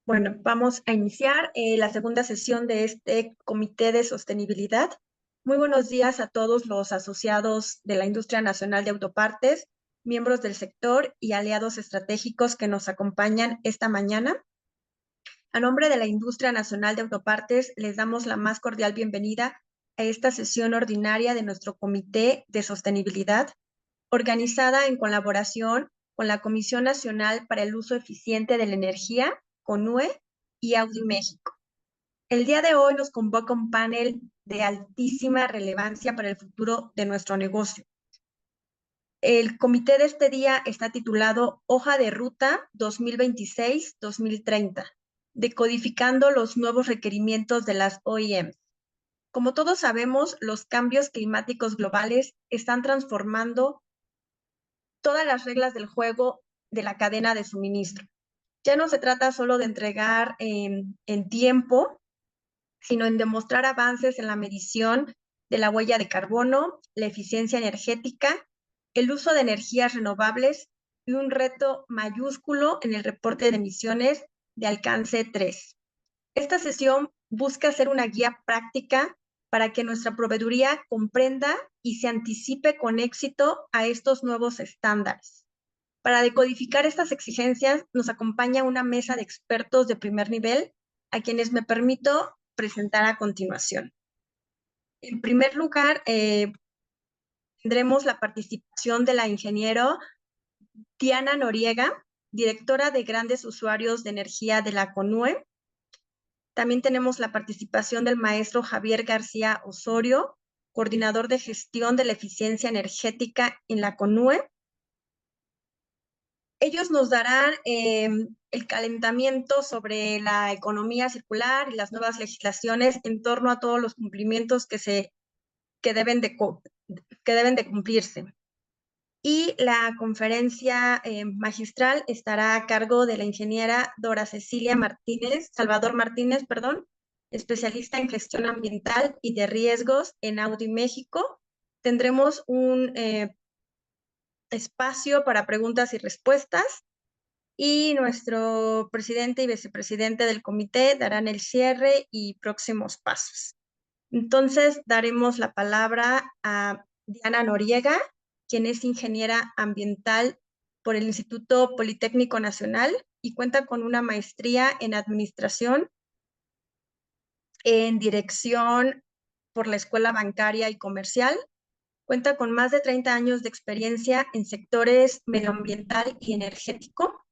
Bueno, vamos a iniciar la segunda sesión de este Comité de Sostenibilidad. Muy buenos días a todos los asociados de la Industria Nacional de Autopartes, miembros del sector y aliados estratégicos que nos acompañan esta mañana. A nombre de la Industria Nacional de Autopartes, les damos la más cordial bienvenida a esta sesión ordinaria de nuestro Comité de Sostenibilidad, organizada en colaboración con la Comisión Nacional para el Uso Eficiente de la Energía, CONUE, y Audi México. El día de hoy nos convoca un panel de altísima relevancia para el futuro de nuestro negocio. El comité de este día está titulado Hoja de Ruta 2026-2030, decodificando los nuevos requerimientos de las OEMs. Como todos sabemos, los cambios climáticos globales están transformando todas las reglas del juego de la cadena de suministro. Ya no se trata solo de entregar en tiempo, sino en demostrar avances en la medición de la huella de carbono, la eficiencia energética, el uso de energías renovables y un reto mayúsculo en el reporte de emisiones de alcance 3. Esta sesión busca ser una guía práctica para que nuestra proveeduría comprenda y se anticipe con éxito a estos nuevos estándares. Para decodificar estas exigencias nos acompaña una mesa de expertos de primer nivel, a quienes me permito presentar a continuación. En primer lugar, tendremos la participación de la ingeniera Diana Noriega, directora de grandes usuarios de energía de la CONUE. También tenemos la participación del maestro Javier García Osorio, coordinador de gestión de la eficiencia energética en la CONUE. Ellos nos darán el calentamiento sobre la economía circular y las nuevas legislaciones en torno a todos los cumplimientos que deben de cumplirse. Y la conferencia magistral estará a cargo de la ingeniera Salvador Martínez, especialista en gestión ambiental y de riesgos en Audi México. Tendremos un espacio para preguntas y respuestas, y nuestro presidente y vicepresidente del comité darán el cierre y próximos pasos. Entonces, daremos la palabra a Diana Noriega, quien es ingeniera ambiental por el Instituto Politécnico Nacional y cuenta con una maestría en administración en dirección por la Escuela Bancaria y Comercial. Cuenta con más de 30 años de experiencia en sectores medioambiental y energético.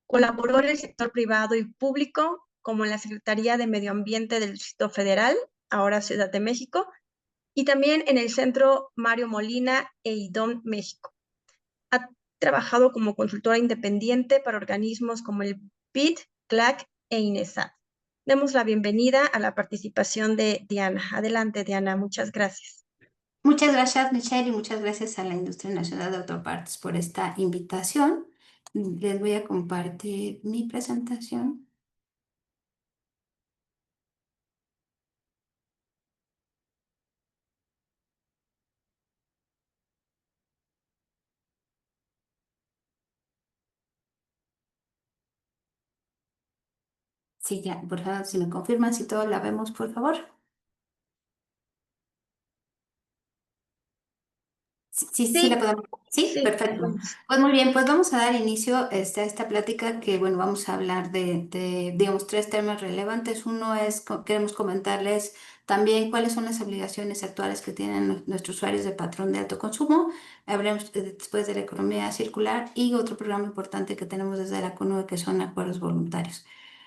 Colaboró en el sector privado y público, como en la Secretaría de Medio Ambiente del Distrito Federal, ahora Ciudad de México, y también en el Centro Mario Molina e IDOM México. Ha trabajado como consultora independiente para organismos como el BID, CLAC e INESAT. Demos la bienvenida a la participación de Diana. Adelante, Diana. Muchas gracias. Muchas gracias, Michelle, y muchas gracias a la Industria Nacional de Autopartes por esta invitación. Les voy a compartir mi presentación. Sí, ya, por favor, si me confirman si todos la vemos, por favor. Sí, la podemos. Sí, perfecto. Pues muy bien, pues vamos a dar inicio a esta plática que, bueno, vamos a hablar digamos, tres temas relevantes. Uno es, queremos comentarles también cuáles son las obligaciones actuales que tienen nuestros usuarios de patrón de alto consumo. Hablaremos después de la economía circular y otro programa importante que tenemos desde la CONUE, que son acuerdos voluntarios.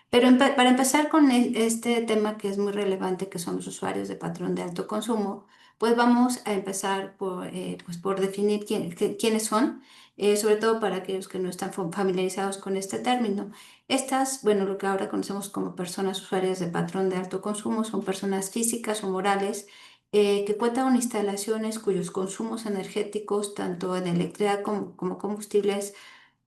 Pero para empezar con este tema que es muy relevante, que son los usuarios de patrón de alto consumo, pues vamos a empezar por definir quiénes son, sobre todo para aquellos que no están familiarizados con este término. Estas, bueno, lo que ahora conocemos como personas usuarias de patrón de alto consumo, son personas físicas o morales que cuentan con instalaciones cuyos consumos energéticos, tanto en electricidad como combustibles,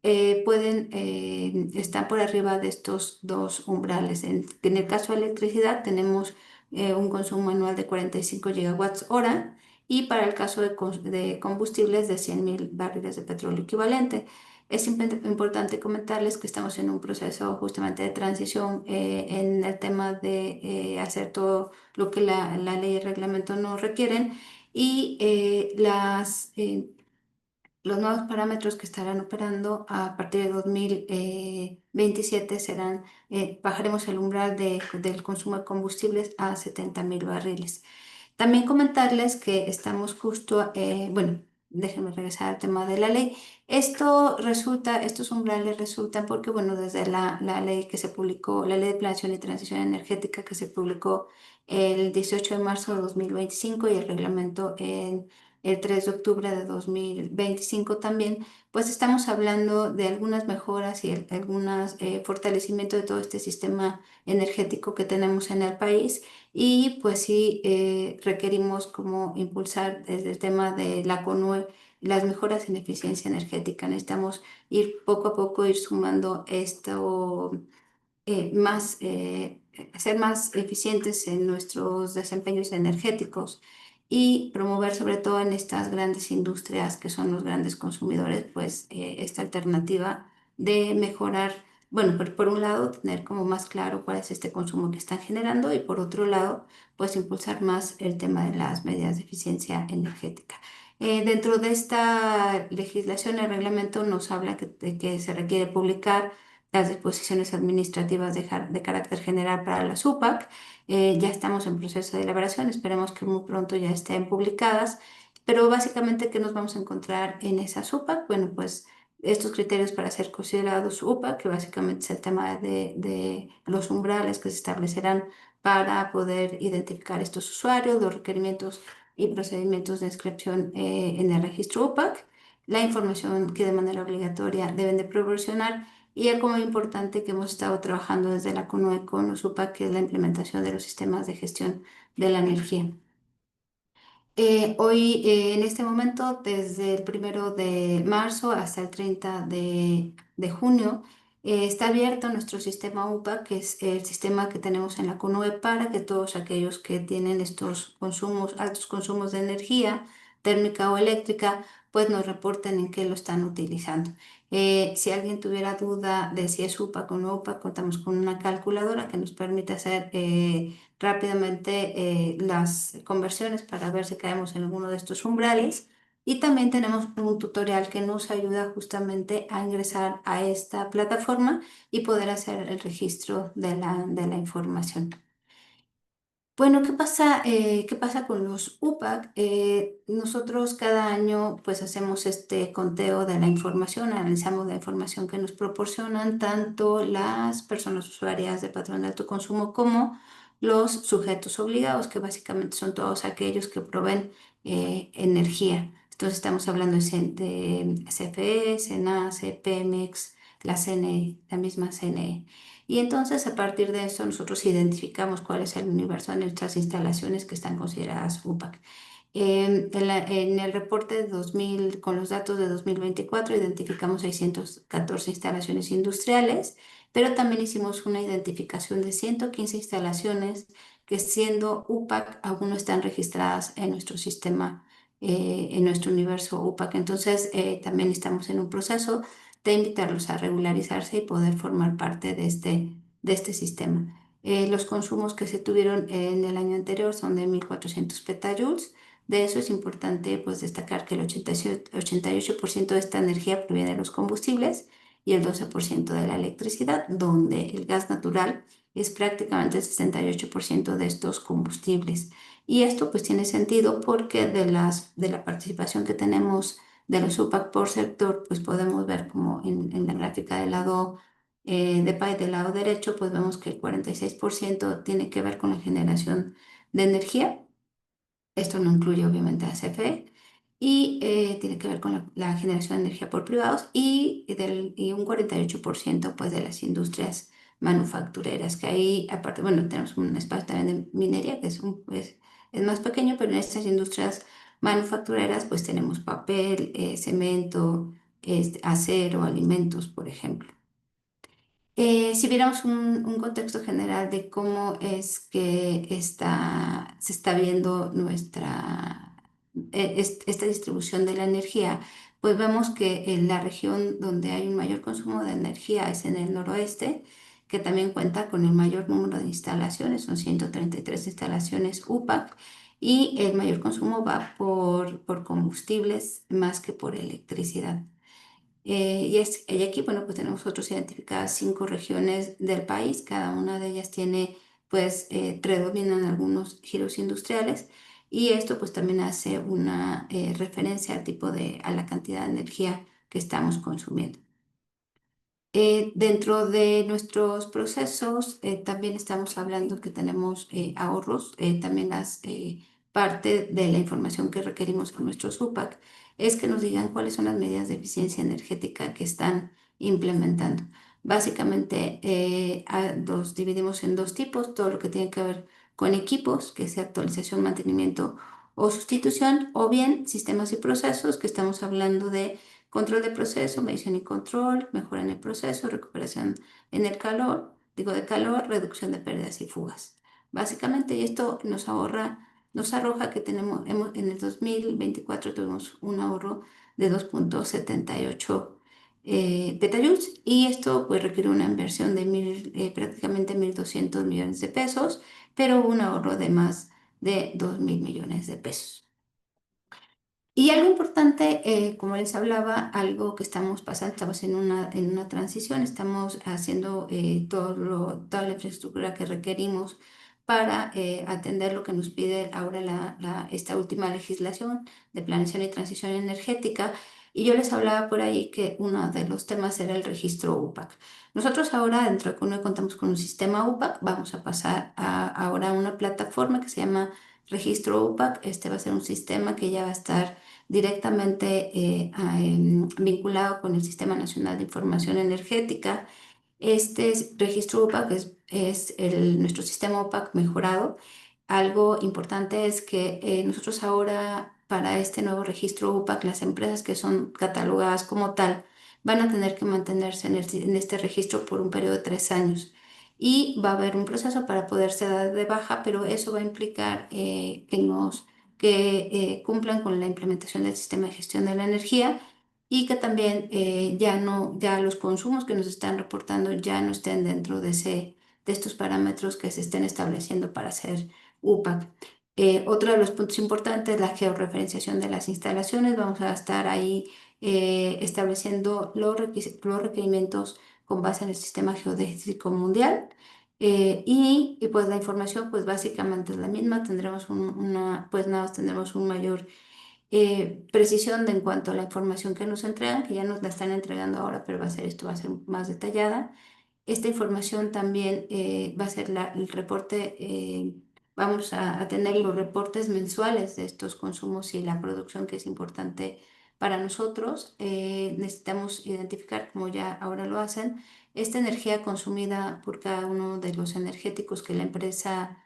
estar por arriba de estos dos umbrales. En el caso de electricidad tenemos un consumo anual de 45 gigawatts hora, y para el caso de combustibles de 100,000 barriles de petróleo equivalente. Es importante comentarles que estamos en un proceso justamente de transición en el tema de hacer todo lo que la ley y el reglamento nos requieren y los nuevos parámetros que estarán operando a partir de 2027 serán, bajaremos el umbral del consumo de combustibles a 70.000 barriles. También comentarles que estamos justo, bueno, déjenme regresar al tema de la ley. Estos umbrales resultan porque, bueno, desde la ley que se publicó, la Ley de Planeación y Transición Energética que se publicó el 18 de marzo de 2025 y el reglamento el 3 de octubre de 2025 también, pues estamos hablando de algunas mejoras y algunos fortalecimiento de todo este sistema energético que tenemos en el país y pues sí requerimos como impulsar desde el tema de la CONUE las mejoras en eficiencia energética. Necesitamos ir poco a poco, ir sumando esto ser más eficientes en nuestros desempeños energéticos y promover sobre todo en estas grandes industrias que son los grandes consumidores, pues esta alternativa de mejorar, bueno, por un lado tener como más claro cuál es este consumo que están generando y por otro lado, pues impulsar más el tema de las medidas de eficiencia energética. Dentro de esta legislación, el reglamento nos habla de que se requiere publicar las disposiciones administrativas de carácter general para la SUPAC. Ya estamos en proceso de elaboración, esperemos que muy pronto ya estén publicadas, pero básicamente, ¿qué nos vamos a encontrar en esa SUPAC? Bueno, pues estos criterios para ser considerados UPA, que básicamente es el tema de los umbrales que se establecerán para poder identificar estos usuarios, los requerimientos y procedimientos de inscripción en el registro UPAC, la información que de manera obligatoria deben de proporcionar y algo muy importante que hemos estado trabajando desde la CONUE con los UPA, que es la implementación de los sistemas de gestión de la energía. Hoy, en este momento, desde el 1 de marzo hasta el 30 de junio, está abierto nuestro sistema UPA, que es el sistema que tenemos en la CONUE para que todos aquellos que tienen estos consumos, altos consumos de energía térmica o eléctrica, pues nos reporten en qué lo están utilizando. Si alguien tuviera duda de si es UPA o no UPA, contamos con una calculadora que nos permite hacer rápidamente las conversiones para ver si caemos en alguno de estos umbrales. Y también tenemos un tutorial que nos ayuda justamente a ingresar a esta plataforma y poder hacer el registro de la información. Bueno, qué pasa con los UPAC? Nosotros cada año pues hacemos este conteo de la información, analizamos la información que nos proporcionan tanto las personas usuarias de patrón de alto consumo como los sujetos obligados, que básicamente son todos aquellos que proveen energía. Entonces estamos hablando de CFE, SENACE, Pemex, la CNE, la misma CNE. Y entonces a partir de eso nosotros identificamos cuál es el universo de nuestras instalaciones que están consideradas UPAC. En el reporte de 2000, con los datos de 2024, identificamos 614 instalaciones industriales, pero también hicimos una identificación de 115 instalaciones que siendo UPAC aún no están registradas en nuestro sistema, en nuestro universo UPAC. Entonces también estamos en un proceso de invitarlos a regularizarse y poder formar parte de este sistema. Los consumos que se tuvieron en el año anterior son de 1.400 petajoules. De eso es importante pues, destacar que el 88% de esta energía proviene de los combustibles y el 12% de la electricidad, donde el gas natural es prácticamente el 68% de estos combustibles. Y esto pues tiene sentido porque de la participación que tenemos de los UPAC por sector, pues podemos ver como en la gráfica del lado de PAI del lado derecho, pues vemos que el 46% tiene que ver con la generación de energía. Esto no incluye obviamente a CFE. Y tiene que ver con la generación de energía por privados y un 48% pues de las industrias manufactureras, que ahí aparte, bueno, tenemos un espacio también de minería que es más pequeño, pero en estas industrias manufactureras pues tenemos papel, cemento, acero, alimentos, por ejemplo. Si viéramos un contexto general de cómo es que se está viendo esta distribución de la energía, pues vemos que en la región donde hay un mayor consumo de energía es en el noroeste, que también cuenta con el mayor número de instalaciones, son 133 instalaciones UPAC, y el mayor consumo va por combustibles más que por electricidad. Y aquí, bueno, pues tenemos nosotros identificadas 5 regiones del país, cada una de ellas tiene, pues, predominan algunos giros industriales, y esto pues también hace una referencia al a la cantidad de energía que estamos consumiendo. Dentro de nuestros procesos, también estamos hablando que tenemos ahorros. También parte de la información que requerimos con nuestros UPAC es que nos digan cuáles son las medidas de eficiencia energética que están implementando. Básicamente, los dividimos en 2 tipos: todo lo que tiene que ver con equipos, que sea actualización, mantenimiento o sustitución, o bien sistemas y procesos, que estamos hablando de control de proceso, medición y control, mejora en el proceso, recuperación en el calor, de calor, reducción de pérdidas y fugas. Básicamente, y esto nos arroja que en el 2024 tuvimos un ahorro de 2,78 petayoules, y esto pues requiere una inversión de prácticamente 1.200 millones de pesos, pero un ahorro de más de 2.000 millones de pesos. Y algo importante, como les hablaba, algo que estamos pasando, estamos en una transición, estamos haciendo toda la infraestructura que requerimos para atender lo que nos pide ahora esta última legislación de planeación y transición energética. Y yo les hablaba por ahí que uno de los temas era el registro UPAC. Nosotros ahora, dentro de CUNE, contamos con un sistema UPAC. Vamos a pasar ahora a una plataforma que se llama Registro UPAC. Este va a ser un sistema que ya va a estar directamente vinculado con el Sistema Nacional de Información Energética. Registro UPAC es nuestro sistema UPAC mejorado. Algo importante es que nosotros ahora, para este nuevo registro UPAC, las empresas que son catalogadas como tal van a tener que mantenerse en este registro por un periodo de 3 años. Y va a haber un proceso para poderse dar de baja, pero eso va a implicar que cumplan con la implementación del sistema de gestión de la energía, y que también ya los consumos que nos están reportando ya no estén dentro de estos parámetros que se estén estableciendo para hacer UPAC. Otro de los puntos importantes es la georreferenciación de las instalaciones. Vamos a estar ahí estableciendo los requerimientos con base en el Sistema Geodésico Mundial. Pues la información pues básicamente es la misma. Tendremos pues nada, tendremos un mayor precisión en cuanto a la información que nos entregan, que ya nos la están entregando ahora, pero esto va a ser más detallada. Esta información también va a ser el reporte. Vamos a tener los reportes mensuales de estos consumos y la producción, que es importante para nosotros. Necesitamos identificar, como ya ahora lo hacen, esta energía consumida por cada uno de los energéticos que la empresa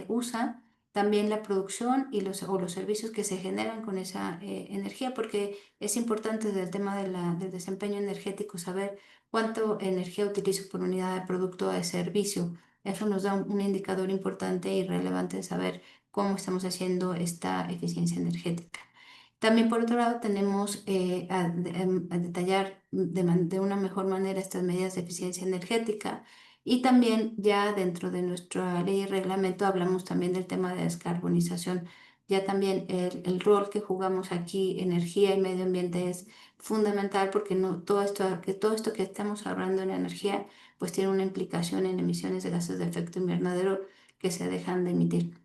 usa, también la producción o los servicios que se generan con esa energía, porque es importante desde el tema del desempeño energético saber cuánto energía utilizo por unidad de producto o de servicio. Eso nos da un indicador importante y relevante de saber cómo estamos haciendo esta eficiencia energética. También, por otro lado, tenemos a detallar de una mejor manera estas medidas de eficiencia energética, y también ya dentro de nuestra ley y reglamento hablamos también del tema de descarbonización. Ya también el rol que jugamos aquí, energía y medio ambiente, es fundamental, porque todo esto que estamos hablando en energía pues tiene una implicación en emisiones de gases de efecto invernadero que se dejan de emitir,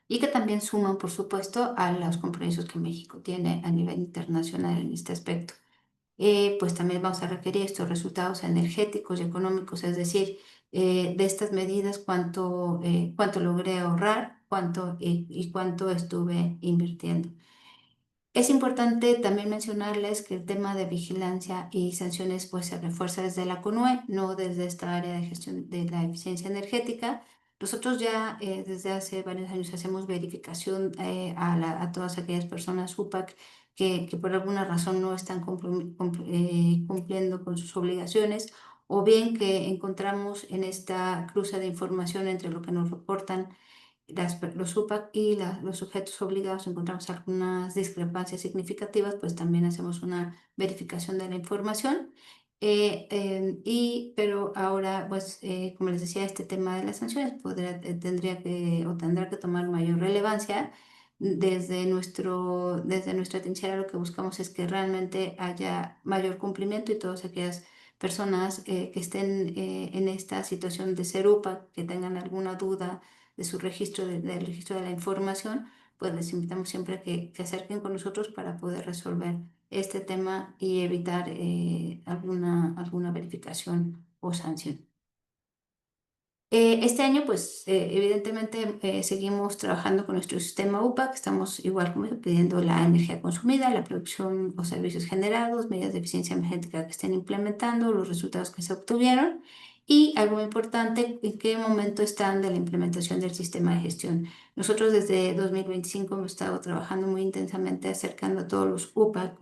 y que también suman, por supuesto, a los compromisos que México tiene a nivel internacional en este aspecto. Pues también vamos a requerir estos resultados energéticos y económicos, es decir, de estas medidas, cuánto logré ahorrar, y cuánto estuve invirtiendo. Es importante también mencionarles que el tema de vigilancia y sanciones pues se refuerza desde la CONUE, no desde esta área de gestión de la eficiencia energética. Nosotros ya desde hace varios años hacemos verificación a todas aquellas personas UPAC que por alguna razón no están cumpliendo con sus obligaciones, o bien que encontramos en esta cruce de información entre lo que nos reportan los UPAC y los sujetos obligados encontramos algunas discrepancias significativas, pues también hacemos una verificación de la información. Pero ahora, pues, como les decía, este tema de las sanciones tendría que o tendrá que tomar mayor relevancia. Desde nuestra trinchera lo que buscamos es que realmente haya mayor cumplimiento y todas aquellas personas que estén en esta situación de ser UPA, que tengan alguna duda de su registro, del registro de la información, pues les invitamos siempre a que se acerquen con nosotros para poder resolver este tema y evitar alguna verificación o sanción. Este año, pues evidentemente seguimos trabajando con nuestro sistema UPA, que estamos igual como pidiendo la energía consumida, la producción o servicios generados, medidas de eficiencia energética que estén implementando, los resultados que se obtuvieron y algo muy importante, en qué momento están de la implementación del sistema de gestión. Nosotros desde 2025 hemos estado trabajando muy intensamente acercando a todos los UPA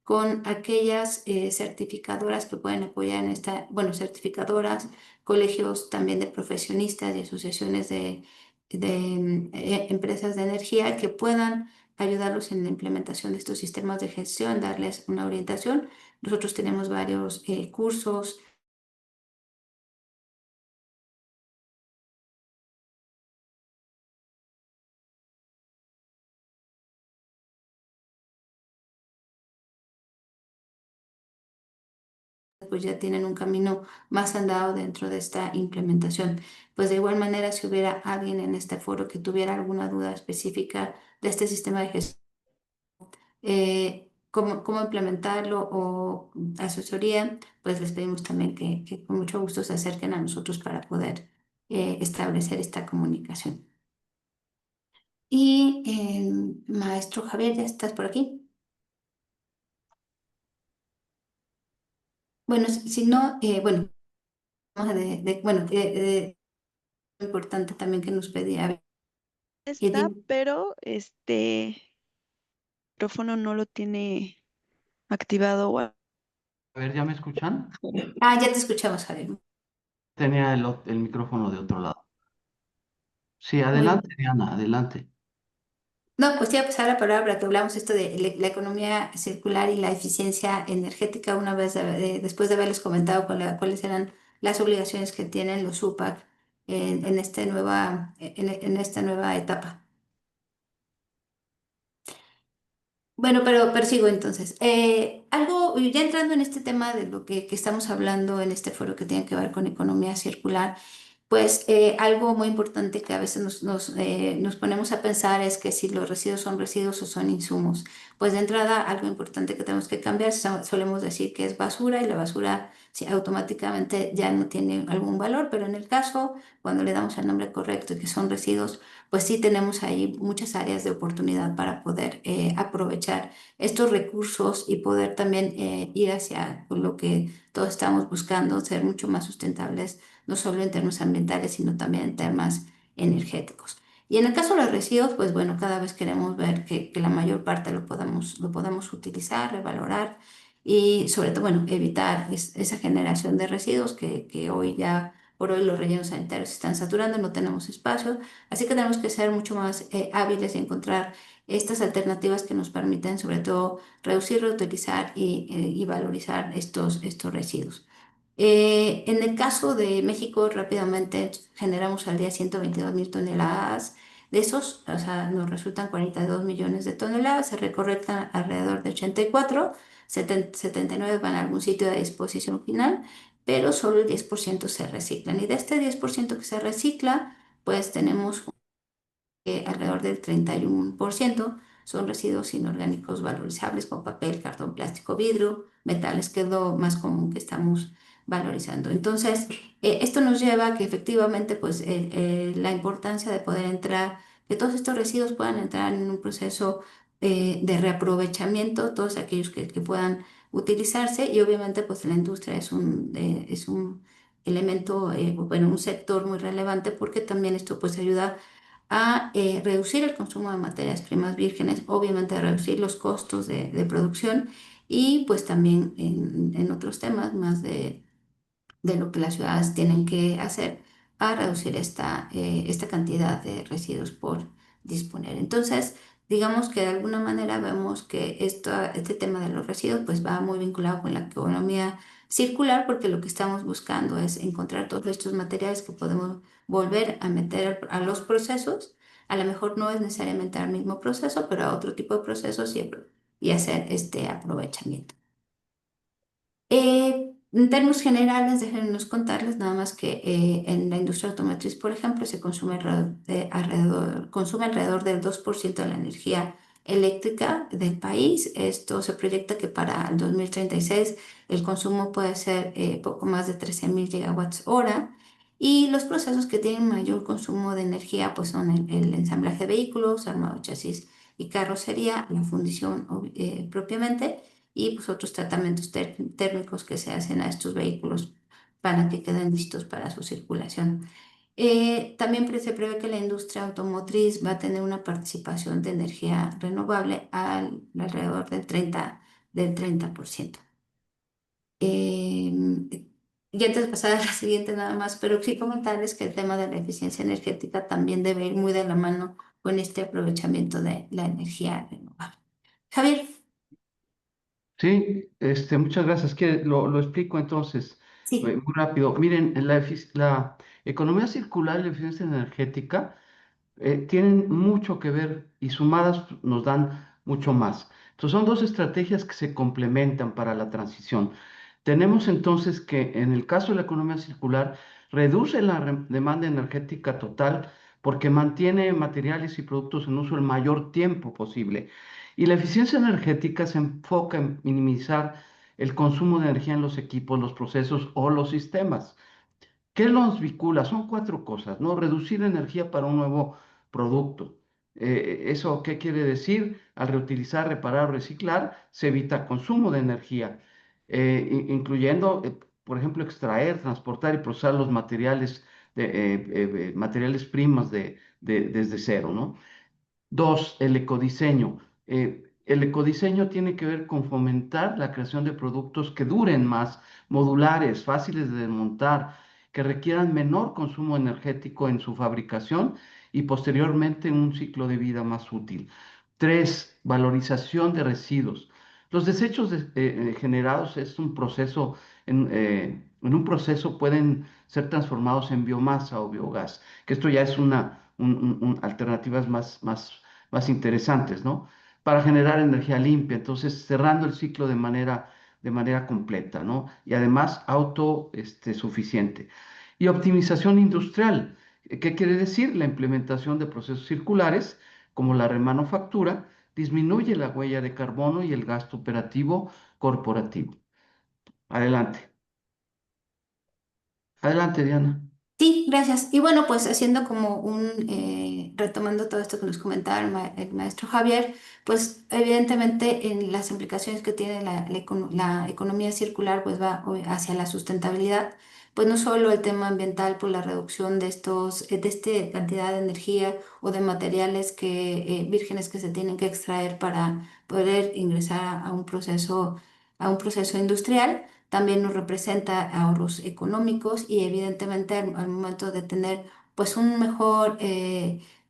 con aquellas certificadoras que pueden apoyar en esta, bueno, certificadoras, colegios también de profesionistas y asociaciones de empresas de energía que puedan ayudarlos en la implementación de estos sistemas de gestión, darles una orientación. Nosotros tenemos varios cursos. Pues ya tienen un camino más andado dentro de esta implementación. Pues de igual manera, si hubiera alguien en este foro que tuviera alguna duda específica de este sistema de gestión, cómo implementarlo o asesoría, pues les pedimos también que con mucho gusto se acerquen a nosotros para poder establecer esta comunicación. Y maestro Javier, ¿ya estás por aquí? Bueno, si no, bueno, bueno, importante también que nos pedía. Está, pero micrófono no lo tiene activado. A ver, ¿ya me escuchan? Ya te escuchamos, Javier. Tenía el micrófono de otro lado. Sí, Muy adelante, Diana, adelante. No, pues te voy a pasar la palabra que hablamos esto de la economía circular y la eficiencia energética una vez después de haberles comentado cuáles eran las obligaciones que tienen los UPAC en esta nueva etapa. Bueno, pero sigo entonces. Ya entrando en este tema de lo que estamos hablando en este foro que tiene que ver con economía circular, pues algo muy importante que a veces nos ponemos a pensar es que si los residuos son residuos o son insumos. Pues de entrada, algo importante que tenemos que cambiar, solemos decir que es basura y la basura sí, automáticamente ya no tiene algún valor, pero en el caso, cuando le damos el nombre correcto y que son residuos, pues sí tenemos ahí muchas áreas de oportunidad para poder aprovechar estos recursos y poder también ir hacia lo que todos estamos buscando, ser mucho más sustentables, no solo en términos ambientales, sino también en temas energéticos. Y en el caso de los residuos, pues bueno, cada vez queremos ver que la mayor parte lo podamos utilizar, revalorar y sobre todo, bueno, evitar esa generación de residuos que hoy ya, por hoy los rellenos sanitarios se están saturando, no tenemos espacio. Así que tenemos que ser mucho más hábiles y encontrar estas alternativas que nos permiten, sobre todo, reducir, reutilizar y valorizar estos residuos. En el caso de México, rápidamente generamos al día 122.000 toneladas. De esos, o sea, nos resultan 42 millones de toneladas, se recolectan alrededor de 84, 79 van a algún sitio de disposición final, pero solo el 10% se reciclan. Y de este 10% que se recicla, pues tenemos que alrededor del 31% son residuos inorgánicos valorizables como papel, cartón, plástico, vidrio, metales, que es lo más común que estamos valorizando. Entonces, esto nos lleva a que efectivamente pues, la importancia de poder entrar, que todos estos residuos puedan entrar en un proceso de reaprovechamiento, todos aquellos que puedan utilizarse y obviamente pues la industria es un elemento, bueno, un sector muy relevante porque también esto pues ayuda a reducir el consumo de materias primas vírgenes, obviamente a reducir los costos de producción y pues también en otros temas más de lo que las ciudades tienen que hacer, a reducir esta cantidad de residuos por disponer. Entonces, digamos que de alguna manera vemos que este tema de los residuos pues va muy vinculado con la economía circular, porque lo que estamos buscando es encontrar todos estos materiales que podemos volver a meter a los procesos. A lo mejor no es necesariamente al mismo proceso, pero a otro tipo de procesos y hacer este aprovechamiento. En términos generales, déjenos contarles nada más que en la industria automotriz, por ejemplo, se consume consume alrededor del 2% de la energía eléctrica del país. Esto se proyecta que para el 2036 el consumo puede ser poco más de 13.000 gigawatts hora. Y los procesos que tienen mayor consumo de energía pues son el ensamblaje de vehículos, armado de chasis y carrocería, la fundición propiamente, y pues otros tratamientos térmicos que se hacen a estos vehículos para que queden listos para su circulación. También se prevé que la industria automotriz va a tener una participación de energía renovable alrededor del 30%. Y antes de pasar a la siguiente nada más, pero sí comentarles que el tema de la eficiencia energética también debe ir muy de la mano con este aprovechamiento de la energía renovable. Javier, Sí, muchas gracias. Que lo explico entonces sí. muy rápido. Miren, la economía circular y la eficiencia energética tienen mucho que ver y sumadas nos dan mucho más. Entonces son dos estrategias que se complementan para la transición. Tenemos entonces que en el caso de la economía circular reduce la demanda energética total porque mantiene materiales y productos en uso el mayor tiempo posible. Y la eficiencia energética se enfoca en minimizar el consumo de energía en los equipos, los procesos o los sistemas. ¿Qué los vincula? Son cuatro cosas, ¿no? Reducir energía para un nuevo producto. ¿Eso qué quiere decir? Al reutilizar, reparar o reciclar, se evita consumo de energía, incluyendo, por ejemplo, extraer, transportar y procesar los materiales, materiales primas desde cero, ¿no? Dos, el ecodiseño. El ecodiseño tiene que ver con fomentar la creación de productos que duren más, modulares, fáciles de desmontar, que requieran menor consumo energético en su fabricación y posteriormente un ciclo de vida más útil. Tres, valorización de residuos. Los desechos generados es un proceso, en un proceso pueden ser transformados en biomasa o biogás, que esto ya es alternativas más interesantes, ¿no? Para generar energía limpia, entonces cerrando el ciclo de manera completa, ¿no? Y además suficiente. Y optimización industrial. ¿Qué quiere decir? La implementación de procesos circulares como la remanufactura disminuye la huella de carbono y el gasto operativo corporativo. Adelante. Adelante, Diana. Sí, gracias. Y bueno, pues haciendo como retomando todo esto que nos comentaba el maestro Javier, pues evidentemente en las implicaciones que tiene la economía circular, pues va hacia la sustentabilidad, pues no solo el tema ambiental por la reducción de esta cantidad de energía o de materiales vírgenes que se tienen que extraer para poder ingresar a un proceso industrial, también nos representa ahorros económicos y evidentemente al momento de tener pues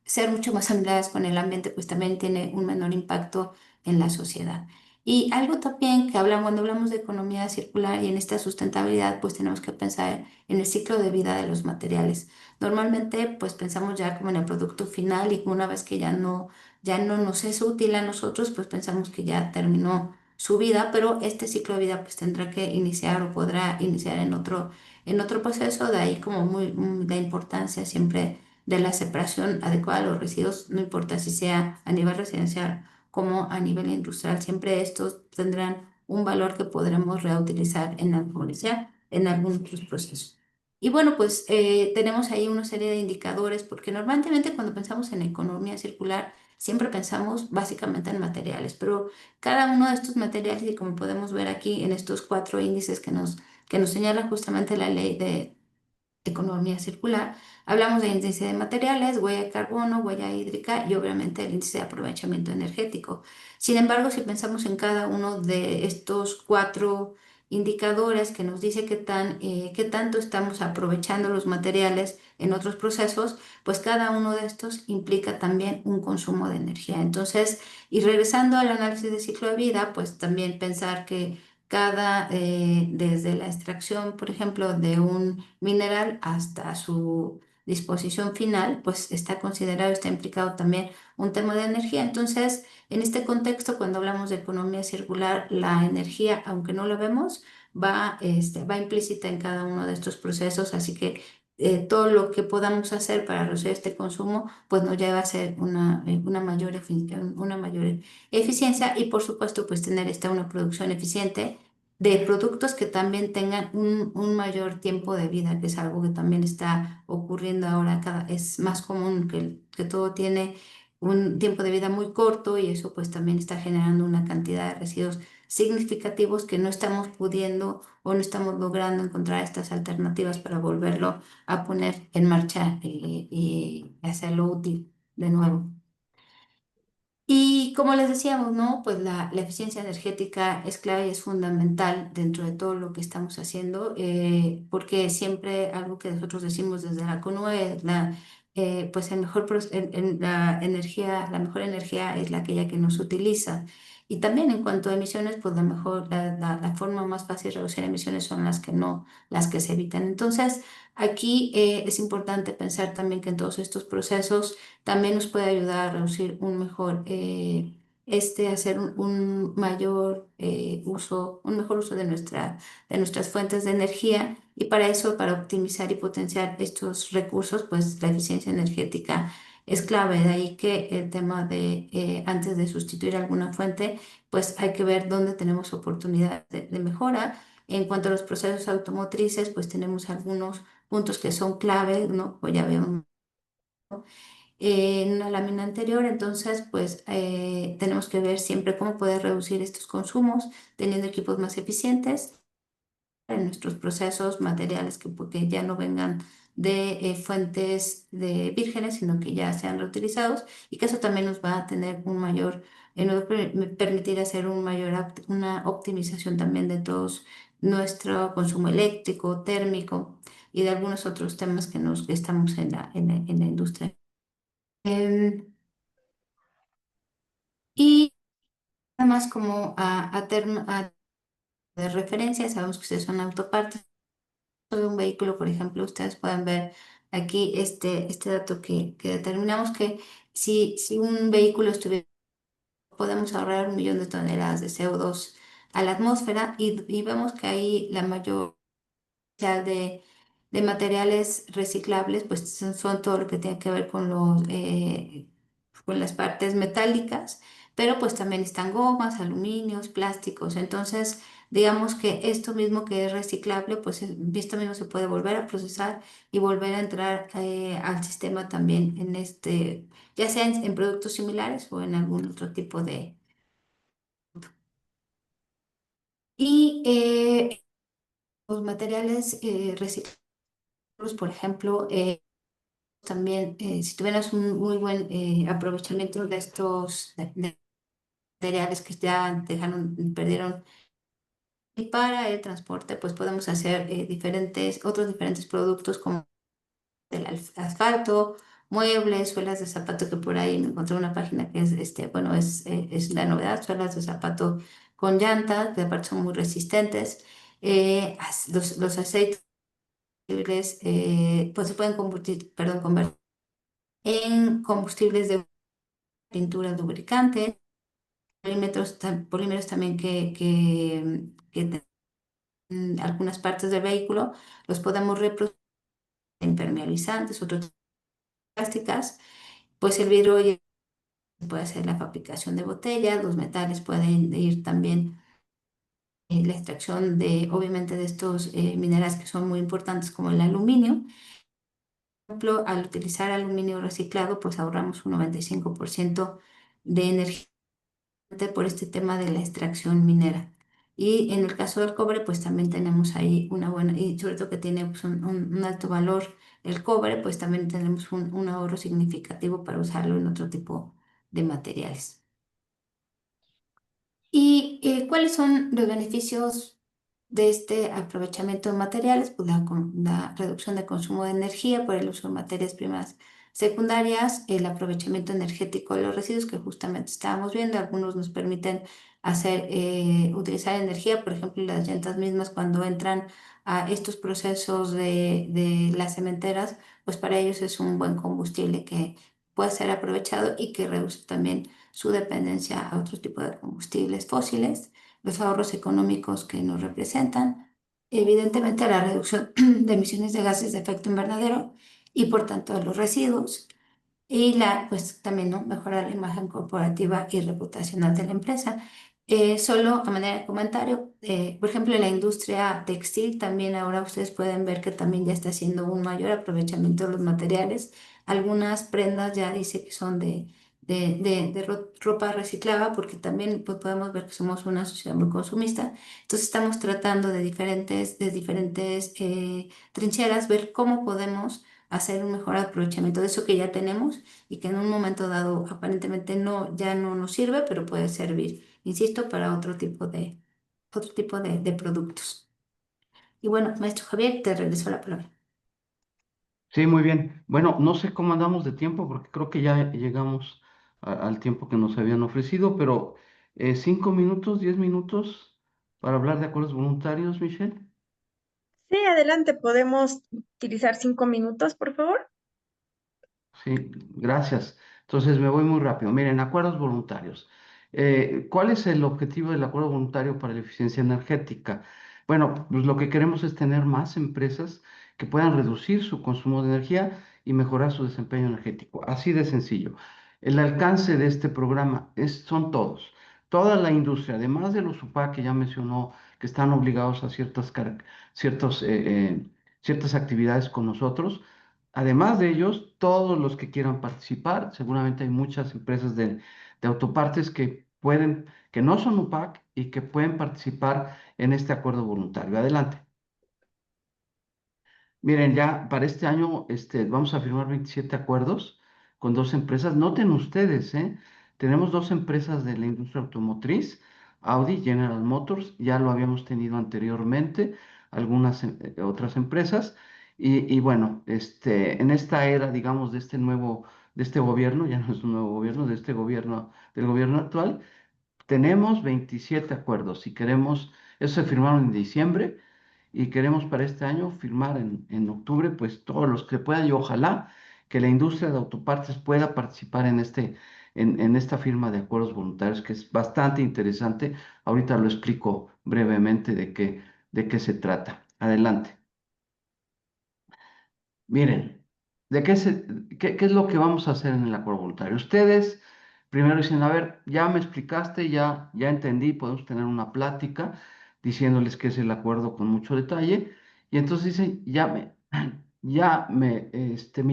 ser mucho más amigables con el ambiente, pues también tiene un menor impacto en la sociedad. Y algo también que cuando hablamos de economía circular y en esta sustentabilidad, pues tenemos que pensar en el ciclo de vida de los materiales. Normalmente pues pensamos ya como en el producto final y una vez que ya no nos es útil a nosotros, pues pensamos que ya terminó su vida, pero este ciclo de vida pues tendrá que iniciar o podrá iniciar en otro proceso, de ahí como la importancia siempre de la separación adecuada de los residuos, no importa si sea a nivel residencial como a nivel industrial, siempre estos tendrán un valor que podremos reutilizar en algunos otros procesos. Y bueno, pues tenemos ahí una serie de indicadores, porque normalmente cuando pensamos en economía circular, siempre pensamos básicamente en materiales, pero cada uno de estos materiales, y como podemos ver aquí en estos cuatro índices que nos señala justamente la ley de economía circular, hablamos de índice de materiales, huella de carbono, huella hídrica y obviamente el índice de aprovechamiento energético. Sin embargo, si pensamos en cada uno de estos cuatro indicadores que nos dice qué tanto estamos aprovechando los materiales en otros procesos, pues cada uno de estos implica también un consumo de energía. Entonces, y regresando al análisis de ciclo de vida, pues también pensar que desde la extracción, por ejemplo, de un mineral hasta su disposición final, pues está considerado, está implicado también un tema de energía. Entonces, en este contexto, cuando hablamos de economía circular, la energía, aunque no lo vemos, va implícita en cada uno de estos procesos, así que todo lo que podamos hacer para reducir este consumo, pues nos lleva a ser una mayor eficiencia y, por supuesto, pues tener una producción eficiente de productos que también tengan un mayor tiempo de vida, que es algo que también está ocurriendo ahora. Es más común que todo tiene un tiempo de vida muy corto y eso pues también está generando una cantidad de residuos significativos que no estamos pudiendo o no estamos logrando encontrar estas alternativas para volverlo a poner en marcha y hacerlo útil de nuevo. Y como les decíamos, ¿no? Pues la eficiencia energética es clave y es fundamental dentro de todo lo que estamos haciendo, porque siempre algo que nosotros decimos desde la CONUE es pues la mejor energía es la aquella que no se utiliza. Y también en cuanto a emisiones, pues la forma más fácil de reducir emisiones son las que se evitan. Entonces, aquí es importante pensar también que en todos estos procesos también nos puede ayudar a reducir hacer un mayor un mejor uso de nuestras fuentes de energía. Y para eso, para optimizar y potenciar estos recursos, pues la eficiencia energética es clave. De ahí que el tema antes de sustituir alguna fuente, pues hay que ver dónde tenemos oportunidades de mejora. En cuanto a los procesos automotrices, pues tenemos algunos puntos que son clave, ¿no? Pues ya veo en una lámina anterior. Entonces, pues tenemos que ver siempre cómo poder reducir estos consumos teniendo equipos más eficientes en nuestros procesos, materiales que ya no vengan de fuentes de vírgenes, sino que ya sean reutilizados, y que eso también nos va a tener nos permitir hacer una optimización también de todos nuestro consumo eléctrico, térmico y de algunos otros temas que estamos en la industria. Y nada más como de referencia, sabemos que ustedes son autopartes de un vehículo, por ejemplo. Ustedes pueden ver aquí este dato que determinamos que si un vehículo podemos ahorrar 1 millón de toneladas de CO2 a la atmósfera, y vemos que ahí la mayor cantidad de materiales reciclables, pues son todo lo que tiene que ver con las partes metálicas, pero pues también están gomas, aluminios, plásticos. Entonces, digamos que esto mismo que es reciclable, pues esto mismo se puede volver a procesar y volver a entrar al sistema también ya sea en productos similares o en algún otro tipo de... Y los materiales reciclables, por ejemplo, también, si tuvieras un muy buen aprovechamiento de estos de materiales que ya perdieron, y para el transporte, pues podemos hacer otros diferentes productos como el asfalto, muebles, suelas de zapato, que por ahí me encontré una página que es la novedad: suelas de zapato con llantas, que aparte son muy resistentes. Los aceites pues se pueden convertir en combustibles de pinturas lubricantes, polímeros también que en algunas partes del vehículo los podemos reproducir, impermeabilizantes, otras plásticas. Pues el vidrio ya puede ser la fabricación de botellas, los metales pueden ir también en la extracción obviamente, de estos minerales que son muy importantes, como el aluminio. Por ejemplo, al utilizar aluminio reciclado, pues ahorramos un 95% de energía por este tema de la extracción minera. Y en el caso del cobre, pues también tenemos ahí y sobre todo que tiene pues, un alto valor el cobre, pues también tenemos un ahorro significativo para usarlo en otro tipo de materiales. ¿Y cuáles son los beneficios de este aprovechamiento de materiales, pues la reducción de consumo de energía por el uso de materias primas secundarias, el aprovechamiento energético de los residuos que justamente estábamos viendo. Algunos nos permiten utilizar energía, por ejemplo, las llantas mismas cuando entran a estos procesos de las cementeras, pues para ellos es un buen combustible que puede ser aprovechado y que reduce también su dependencia a otro tipo de combustibles fósiles, los ahorros económicos que nos representan, evidentemente la reducción de emisiones de gases de efecto invernadero y por tanto de los residuos, y pues también, ¿no?, mejorar la imagen corporativa y reputacional de la empresa. Solo a manera de comentario, por ejemplo, en la industria textil también ahora ustedes pueden ver que también ya está haciendo un mayor aprovechamiento de los materiales. Algunas prendas ya dice que son de ropa reciclada, porque también pues, podemos ver que somos una sociedad muy consumista. Entonces estamos tratando de diferentes trincheras, ver cómo podemos hacer un mejor aprovechamiento de eso que ya tenemos y que en un momento dado aparentemente ya no nos sirve, pero puede servir, insisto, para otro tipo de productos. Y bueno, maestro Javier, te regreso la palabra. Sí, muy bien. Bueno, no sé cómo andamos de tiempo porque creo que ya llegamos al tiempo que nos habían ofrecido, pero 5 minutos, 10 minutos para hablar de acuerdos voluntarios, Michelle. Sí, adelante, podemos utilizar 5 minutos, por favor. Sí, gracias. Entonces me voy muy rápido. Miren, acuerdos voluntarios. ¿Cuál es el objetivo del acuerdo voluntario para la eficiencia energética? Bueno, pues lo que queremos es tener más empresas que puedan reducir su consumo de energía y mejorar su desempeño energético. Así de sencillo. El alcance de este programa son todos. Toda la industria, además de los UPA que ya mencionó, que están obligados a ciertas actividades con nosotros. Además de ellos, todos los que quieran participar, seguramente hay muchas empresas de autopartes que no son UPAC y que pueden participar en este acuerdo voluntario. Adelante. Miren, ya para este año vamos a firmar 27 acuerdos con dos empresas. Noten ustedes, tenemos dos empresas de la industria automotriz, Audi, General Motors, ya lo habíamos tenido anteriormente, algunas otras empresas. Y bueno, en esta era, digamos, de este gobierno, ya no es un nuevo gobierno, de este gobierno, del gobierno actual, tenemos 27 acuerdos y eso se firmaron en diciembre y queremos para este año firmar en octubre, pues todos los que puedan y ojalá que la industria de autopartes pueda participar en esta firma de acuerdos voluntarios, que es bastante interesante. Ahorita lo explico brevemente de qué se trata. Adelante. Miren, ¿qué es lo que vamos a hacer en el acuerdo voluntario? Ustedes primero dicen, a ver, ya me explicaste, ya entendí, podemos tener una plática diciéndoles qué es el acuerdo con mucho detalle, y entonces dicen, me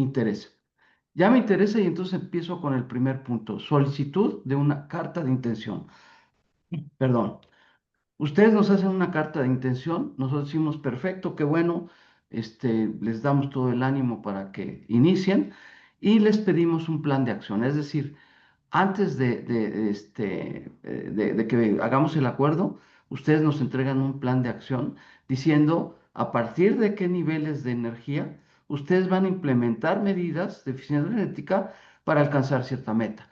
interesa. Ya me interesa y entonces empiezo con el primer punto, solicitud de una carta de intención. Perdón. Ustedes nos hacen una carta de intención, nosotros decimos, perfecto, qué bueno, les damos todo el ánimo para que inicien y les pedimos un plan de acción. Es decir, antes de que hagamos el acuerdo, ustedes nos entregan un plan de acción diciendo a partir de qué niveles de energía ustedes van a implementar medidas de eficiencia energética para alcanzar cierta meta.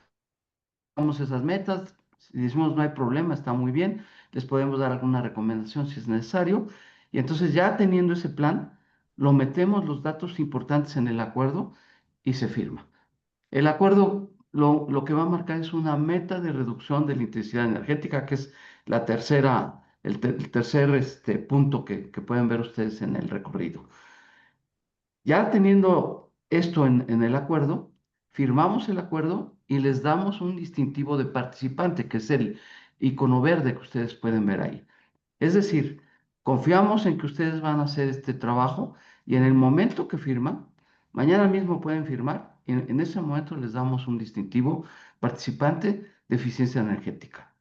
Esas metas, si decimos no hay problema, está muy bien, les podemos dar alguna recomendación si es necesario, y entonces ya teniendo ese plan, lo metemos los datos importantes en el acuerdo y se firma. El acuerdo lo que va a marcar es una meta de reducción de la intensidad energética, que es el tercer punto que pueden ver ustedes en el recorrido. Ya teniendo esto en el acuerdo, firmamos el acuerdo y les damos un distintivo de participante, que es el icono verde que ustedes pueden ver ahí. Es decir, confiamos en que ustedes van a hacer este trabajo y en el momento que firman, mañana mismo pueden firmar, y en ese momento les damos un distintivo participante de eficiencia energética.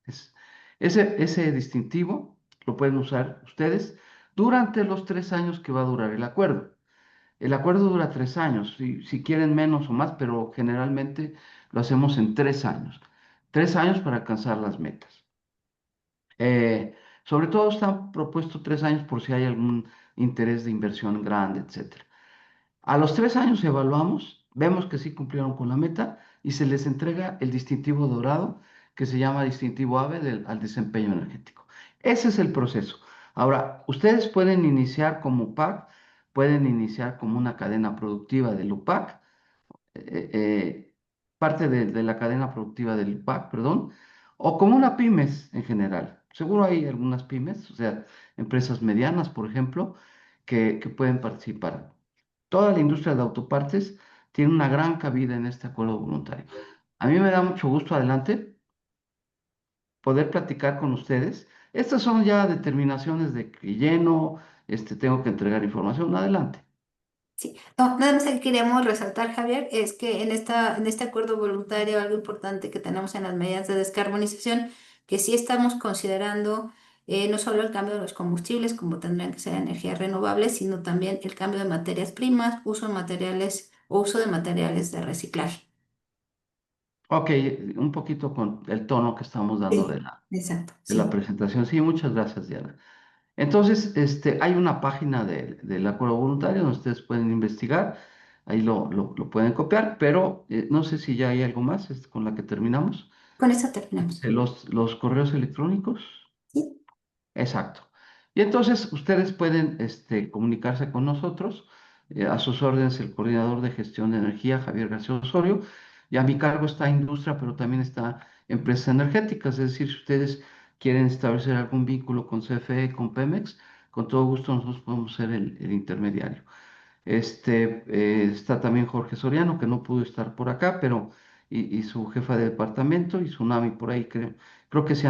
Ese distintivo lo pueden usar ustedes durante los 3 años que va a durar el acuerdo. El acuerdo dura 3 años, si quieren menos o más, pero generalmente lo hacemos en 3 años. 3 años para alcanzar las metas. Sobre todo están propuestos 3 años por si hay algún interés de inversión grande, etcétera. A los 3 años evaluamos, vemos que sí cumplieron con la meta y se les entrega el distintivo dorado que se llama distintivo AVE al desempeño energético. Ese es el proceso. Ahora, ustedes pueden iniciar como UPAC, pueden iniciar como una cadena productiva del UPAC, eh, eh, parte de la cadena productiva del UPAC, perdón, o como una pymes en general. Seguro hay algunas pymes, o sea, empresas medianas, por ejemplo, que pueden participar. Toda la industria de autopartes tiene una gran cabida en este acuerdo voluntario. A mí me da mucho gusto, adelante, poder platicar con ustedes. Estas son ya determinaciones de que lleno, tengo que entregar información, adelante. Sí, no, nada más que queríamos resaltar, Javier, es que en este acuerdo voluntario algo importante que tenemos en las medidas de descarbonización, que sí estamos considerando no solo el cambio de los combustibles, como tendrían que ser energías renovables, sino también el cambio de materias primas, uso de materiales o uso de materiales de reciclaje. Ok, un poquito con el tono que estamos dando Sí, exacto, de la sí. presentación. Sí, muchas gracias, Diana. Entonces, hay una página del acuerdo voluntario donde ustedes pueden investigar, ahí lo pueden copiar, pero no sé si ya hay algo más con la que terminamos. Con eso terminamos. Los correos electrónicos. Sí. Exacto. Y entonces ustedes pueden comunicarse con nosotros. A sus órdenes el coordinador de gestión de energía, Javier García Osorio, y a mi cargo está industria, pero también está empresas energéticas. Es decir, si ustedes quieren establecer algún vínculo con CFE, con Pemex, con todo gusto nosotros podemos ser el intermediario. Está también Jorge Soriano, que no pudo estar por acá, pero y su jefa de departamento y Tsunami por ahí, creo que sí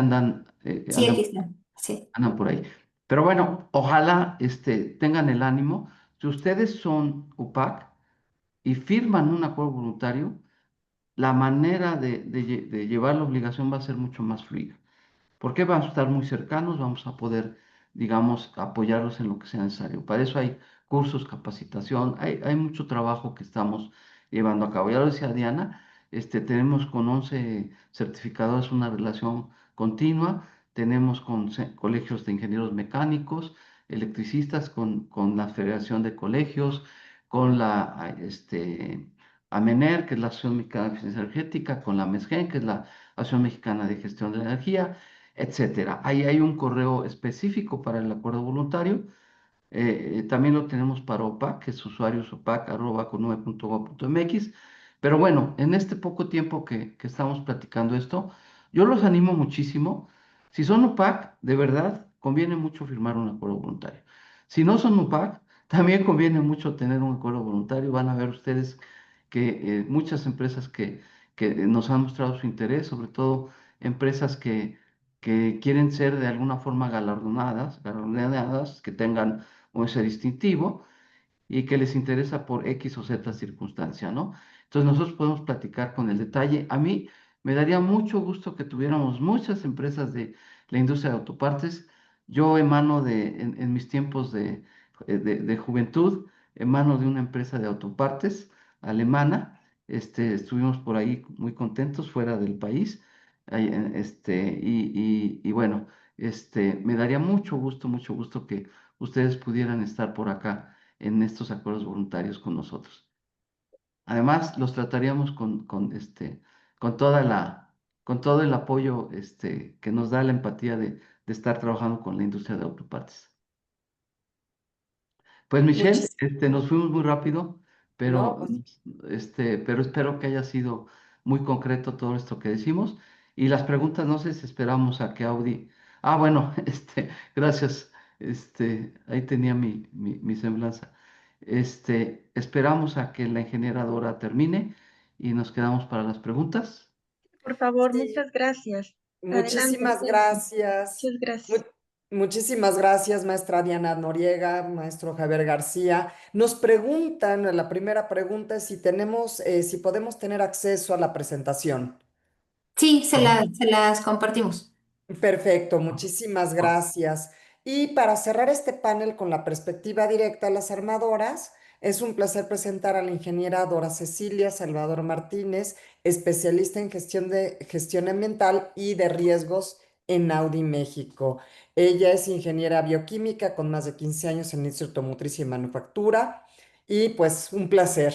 Sí, aquí está. Sí. andan por ahí. Pero bueno, ojalá tengan el ánimo. Si ustedes son UPAC y firman un acuerdo voluntario, la manera de llevar la obligación va a ser mucho más fluida. Porque vamos a estar muy cercanos, vamos a poder, digamos, apoyarlos en lo que sea necesario. Para eso hay cursos, capacitación, hay mucho trabajo que estamos llevando a cabo. Ya lo decía Diana, tenemos con 11 certificadores una relación continua, tenemos con colegios de ingenieros mecánicos, electricistas, con la Federación de Colegios, con la AMENER, que es la Asociación Mexicana de Eficiencia Energética, con la MESGEN, que es la Asociación Mexicana de Gestión de la Energía, etcétera. Ahí hay un correo específico para el acuerdo voluntario. También lo tenemos para OPAC, que es usuarios.opac@conue.gov.mx. Pero bueno, en este poco tiempo que estamos platicando esto, yo los animo muchísimo. Si son UPAC, de verdad, conviene mucho firmar un acuerdo voluntario. Si no son UPAC, también conviene mucho tener un acuerdo voluntario. Van a ver ustedes que muchas empresas que nos han mostrado su interés, sobre todo empresas que quieren ser de alguna forma galardonadas, que tengan o ese distintivo y que les interesa por X o Z circunstancia, ¿no? Entonces nosotros podemos platicar con el detalle. A mí me daría mucho gusto que tuviéramos muchas empresas de la industria de autopartes. Yo emano en mis tiempos de juventud, emano de una empresa de autopartes alemana. Estuvimos por ahí muy contentos fuera del país. Y bueno, me daría mucho gusto que ustedes pudieran estar por acá en estos acuerdos voluntarios con nosotros. Además, los trataríamos con con todo el apoyo que nos da la empatía de estar trabajando con la industria de autopartes. Pues Michelle, Muchis- nos fuimos muy rápido, no, pero, pues pero espero que haya sido muy concreto todo esto que decimos. Y las preguntas, no sé si esperamos a que Audi. Ah, bueno, gracias. Ahí tenía mi semblanza. Esperamos a que la ingeniera Dora termine y nos quedamos para las preguntas. Por favor, sí, muchas gracias. Adelante. muchísimas gracias. Muchas Mu- gracias. muchísimas gracias, maestra Diana Noriega, maestro Javier García. Nos preguntan, la primera pregunta es si podemos tener acceso a la presentación. Sí, se las compartimos. Perfecto, muchísimas gracias. Y para cerrar este panel con la perspectiva directa a las armadoras, es un placer presentar a la ingeniera Dora Cecilia Salvador Martínez, especialista en gestión ambiental y de riesgos en Audi México. Ella es ingeniera bioquímica con más de 15 años en industria automotriz y manufactura. Y pues un placer.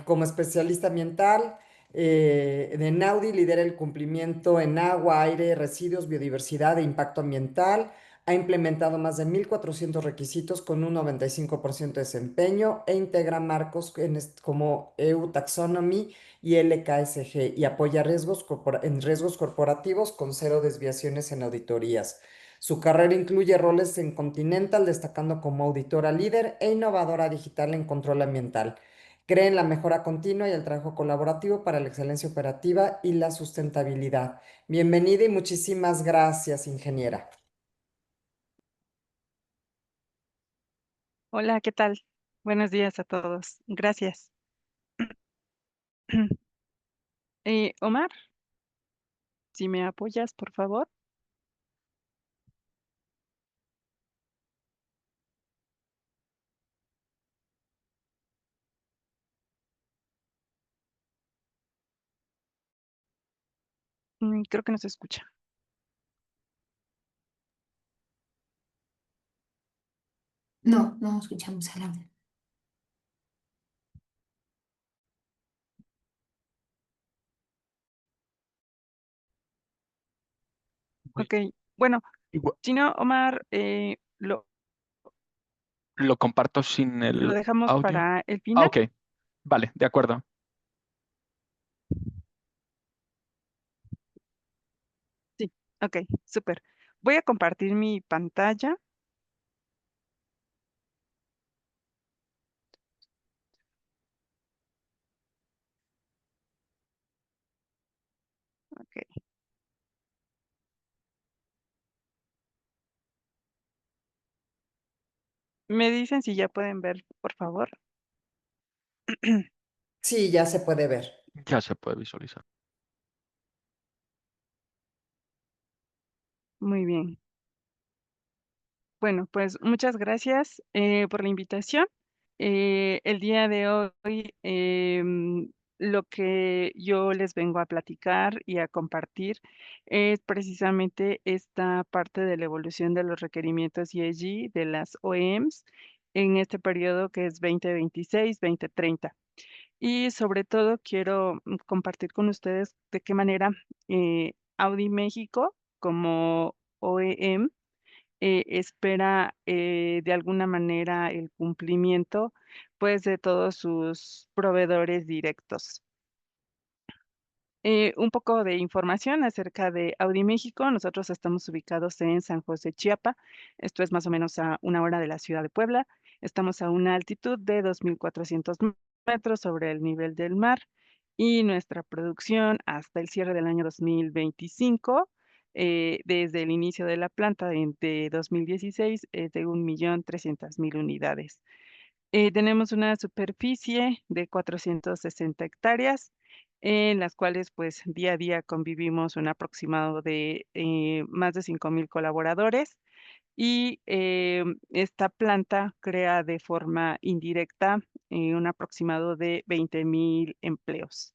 Como especialista ambiental de Naudi, lidera el cumplimiento en agua, aire, residuos, biodiversidad e impacto ambiental. Ha implementado más de 1.400 requisitos con un 95% de desempeño e integra marcos como EU Taxonomy y LKSG y apoya en riesgos corporativos con cero desviaciones en auditorías. Su carrera incluye roles en Continental, destacando como auditora líder e innovadora digital en control ambiental. Cree en la mejora continua y el trabajo colaborativo para la excelencia operativa y la sustentabilidad. Bienvenida y muchísimas gracias, ingeniera. Hola, ¿qué tal? Buenos días a todos. Gracias. Omar, si me apoyas, por favor. Creo que no se escucha. No, no escuchamos el audio. Ok, bueno, Igua- si no, Omar, Lo comparto sin lo el dejamos audio. para el Ah, final. ok. Vale, de acuerdo. Sí, ok, súper. Voy a compartir mi pantalla. Ok. Me dicen si ya pueden ver, por favor. Sí, ya se puede ver. Ya se puede visualizar. Muy bien. Bueno, pues muchas gracias por la invitación. El día de hoy, lo que yo les vengo a platicar y a compartir es precisamente esta parte de la evolución de los requerimientos ESG de las OEMs en este periodo que es 2026-2030. Y sobre todo quiero compartir con ustedes de qué manera Audi México como OEM espera de alguna manera el cumplimiento, pues, de todos sus proveedores directos. Un poco de información acerca de Audi México. Nosotros estamos ubicados en San José, Chiapa. Esto es más o menos a 1 hora de la ciudad de Puebla. Estamos a una altitud de 2.400 metros sobre el nivel del mar y nuestra producción hasta el cierre del año 2025, desde el inicio de la planta de 2016, es de 1.300.000 unidades. Tenemos una superficie de 460 hectáreas, en las cuales pues día a día convivimos un aproximado de más de 5.000 colaboradores y esta planta crea de forma indirecta un aproximado de 20.000 empleos.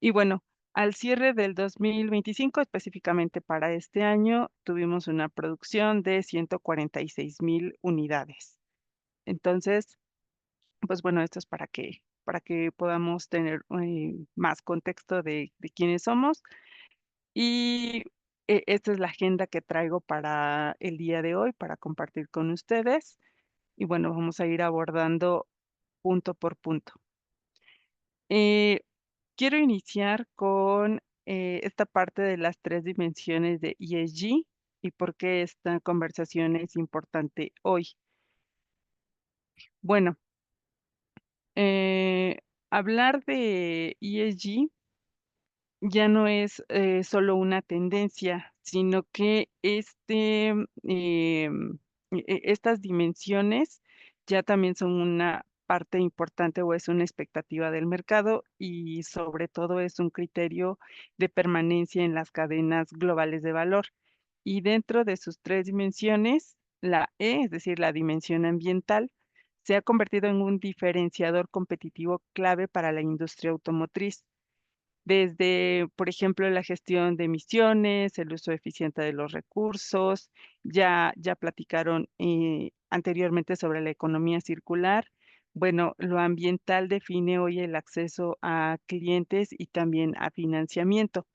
Y bueno, al cierre del 2025, específicamente para este año, tuvimos una producción de 146.000 unidades. Entonces, pues bueno, esto es para que podamos tener más contexto de quiénes somos. Y esta es la agenda que traigo para el día de hoy, para compartir con ustedes. Y bueno, vamos a ir abordando punto por punto. Eh, Quiero iniciar con esta parte de las 3 dimensiones de ESG y por qué esta conversación es importante hoy. Bueno, eh, hablar de ESG ya no es solo una tendencia, sino que estas dimensiones ya también son una parte importante o es una expectativa del mercado y sobre todo es un criterio de permanencia en las cadenas globales de valor. Y dentro de sus 3 dimensiones, la E, es decir, la dimensión ambiental, se ha convertido en un diferenciador competitivo clave para la industria automotriz. desde, por ejemplo, la gestión de emisiones, el uso eficiente de los recursos. Ya platicaron anteriormente sobre la economía circular. Bueno, lo ambiental define hoy el acceso a clientes y también a financiamiento.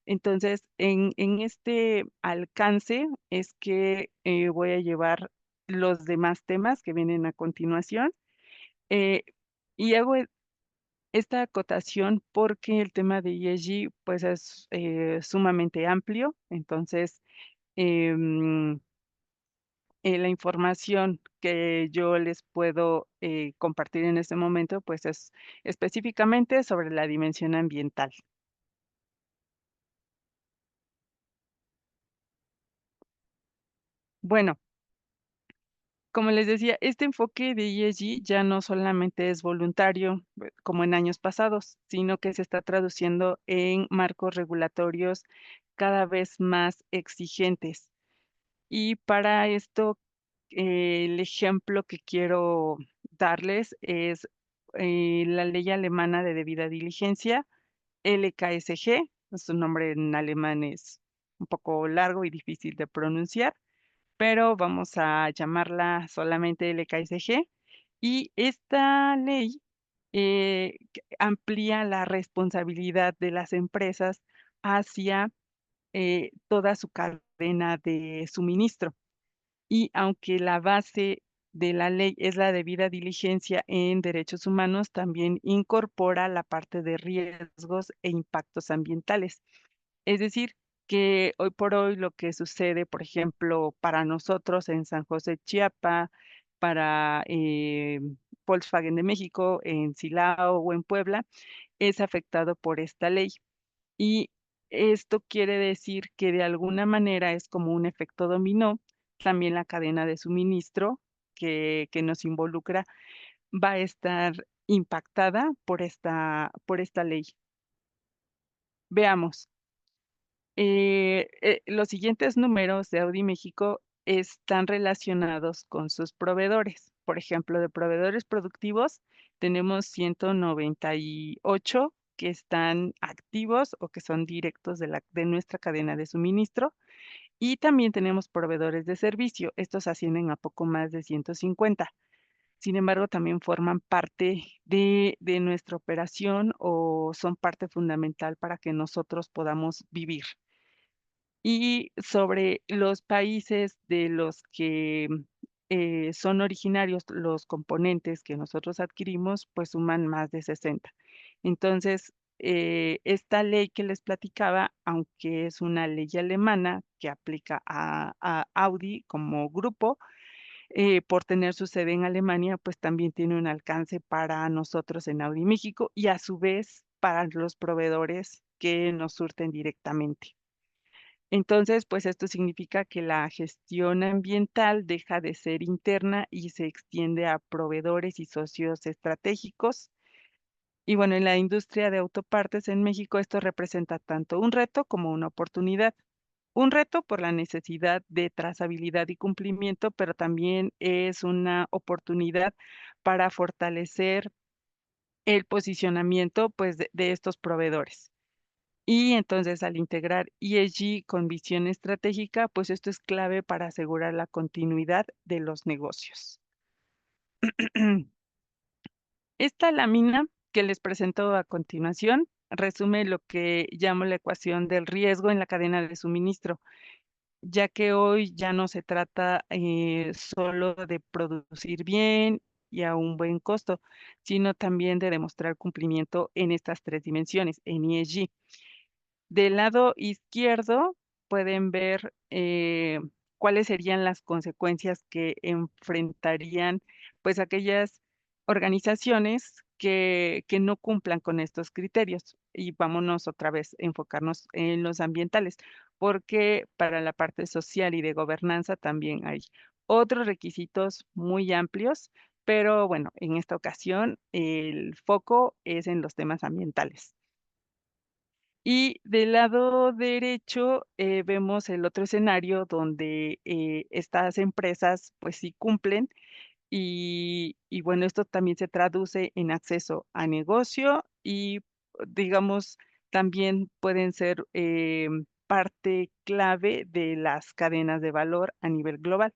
Entonces, en este alcance es que voy a llevar los demás temas que vienen a continuación. eh, y hago esta acotación porque el tema de ESG pues es sumamente amplio. Entonces, em, la información que yo les puedo compartir en este momento pues es específicamente sobre la dimensión ambiental. Bueno, como les decía, este enfoque de ESG ya no solamente es voluntario, como en años pasados, sino que se está traduciendo en marcos regulatorios cada vez más exigentes. Y para esto, el ejemplo que quiero darles es la ley alemana de debida diligencia, LKSG. Su nombre en alemán es un poco largo y difícil de pronunciar, pero vamos a llamarla solamente LKSG. Y esta ley amplía la responsabilidad de las empresas hacia toda su cadena de suministro. Y aunque la base de la ley es la debida diligencia en derechos humanos, también incorpora la parte de riesgos e impactos ambientales. Es decir, que hoy por hoy lo que sucede, por ejemplo, para nosotros en San José, Chiapa, para Volkswagen de México, en Silao o en Puebla, es afectado por esta ley. Y esto quiere decir que de alguna manera es como un efecto dominó. También la cadena de suministro que nos involucra va a estar impactada por esta ley. Veamos. Los siguientes números de Audi México están relacionados con sus proveedores. Por ejemplo, de proveedores productivos tenemos 198 que están activos o que son directos de nuestra cadena de suministro. Y también tenemos proveedores de servicio. Estos ascienden a poco más de 150. Sin embargo, también forman parte de nuestra operación o son parte fundamental para que nosotros podamos vivir. Y sobre los países de los que son originarios los componentes que nosotros adquirimos, pues suman más de 60. Entonces, esta ley que les platicaba, aunque es una ley alemana que aplica a Audi como grupo, por tener su sede en Alemania, pues también tiene un alcance para nosotros en Audi México y a su vez para los proveedores que nos surten directamente. Entonces, pues esto significa que la gestión ambiental deja de ser interna y se extiende a proveedores y socios estratégicos. Y bueno, en la industria de autopartes en México esto representa tanto un reto como una oportunidad. Un reto por la necesidad de trazabilidad y cumplimiento, pero también es una oportunidad para fortalecer el posicionamiento, pues, de estos proveedores. Y entonces, al integrar ESG con visión estratégica, pues esto es clave para asegurar la continuidad de los negocios. Esta lámina que les presento a continuación resume lo que llamo la ecuación del riesgo en la cadena de suministro, ya que hoy ya no se trata solo de producir bien y a un buen costo, sino también de demostrar cumplimiento en estas tres dimensiones, en ESG. Del lado izquierdo pueden ver cuáles serían las consecuencias que enfrentarían pues aquellas organizaciones que no cumplan con estos criterios. Y vámonos otra vez a enfocarnos en los ambientales, porque para la parte social y de gobernanza también hay otros requisitos muy amplios, pero bueno, en esta ocasión el foco es en los temas ambientales. Y del lado derecho vemos el otro escenario donde estas empresas pues sí cumplen y bueno, esto también se traduce en acceso a negocio y digamos también pueden ser parte clave de las cadenas de valor a nivel global.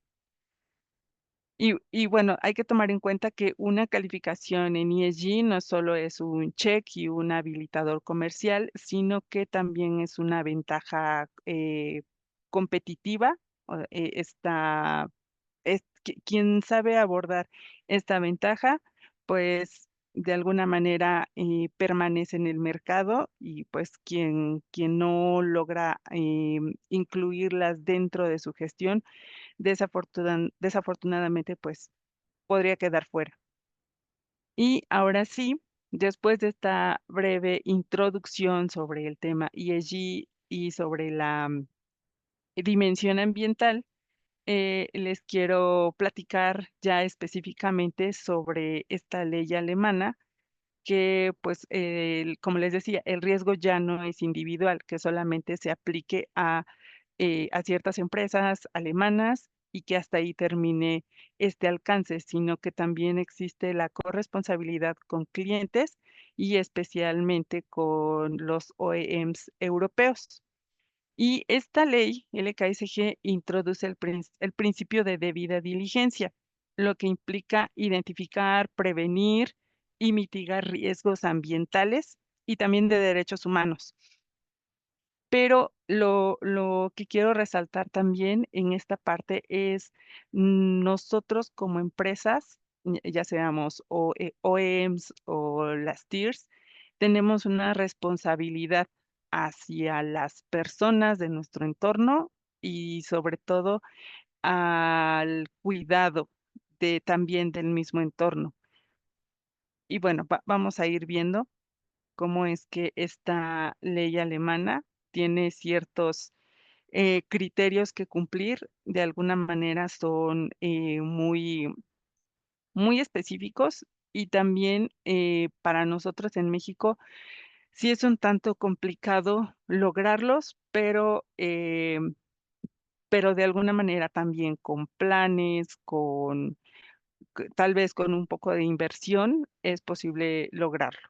Y bueno, hay que tomar en cuenta que una calificación en ESG no solo es un check y un habilitador comercial, sino que también es una ventaja competitiva. Quien sabe abordar esta ventaja, pues de alguna manera permanece en el mercado, y pues quien no logra incluirlas dentro de su gestión, desafortunadamente, pues podría quedar fuera. Y ahora sí, después de esta breve introducción sobre el tema ESG y sobre la dimensión ambiental, les quiero platicar ya específicamente sobre esta ley alemana que, pues, como les decía, el riesgo ya no es individual, que solamente se aplique a ciertas empresas alemanas y que hasta ahí termine este alcance, sino que también existe la corresponsabilidad con clientes y especialmente con los OEMs europeos. Y esta ley, LKSG, introduce el principio de debida diligencia, lo que implica identificar, prevenir y mitigar riesgos ambientales y también de derechos humanos. Pero lo que quiero resaltar también en esta parte es nosotros como empresas, ya seamos OEMs o las TIRs, tenemos una responsabilidad hacia las personas de nuestro entorno y sobre todo al cuidado también del mismo entorno. Y bueno, vamos a ir viendo cómo es que esta ley alemana tiene ciertos criterios que cumplir. De alguna manera son muy específicos, y también para nosotros en México sí es un tanto complicado lograrlos, pero de alguna manera también con planes, tal vez con un poco de inversión, es posible lograrlo.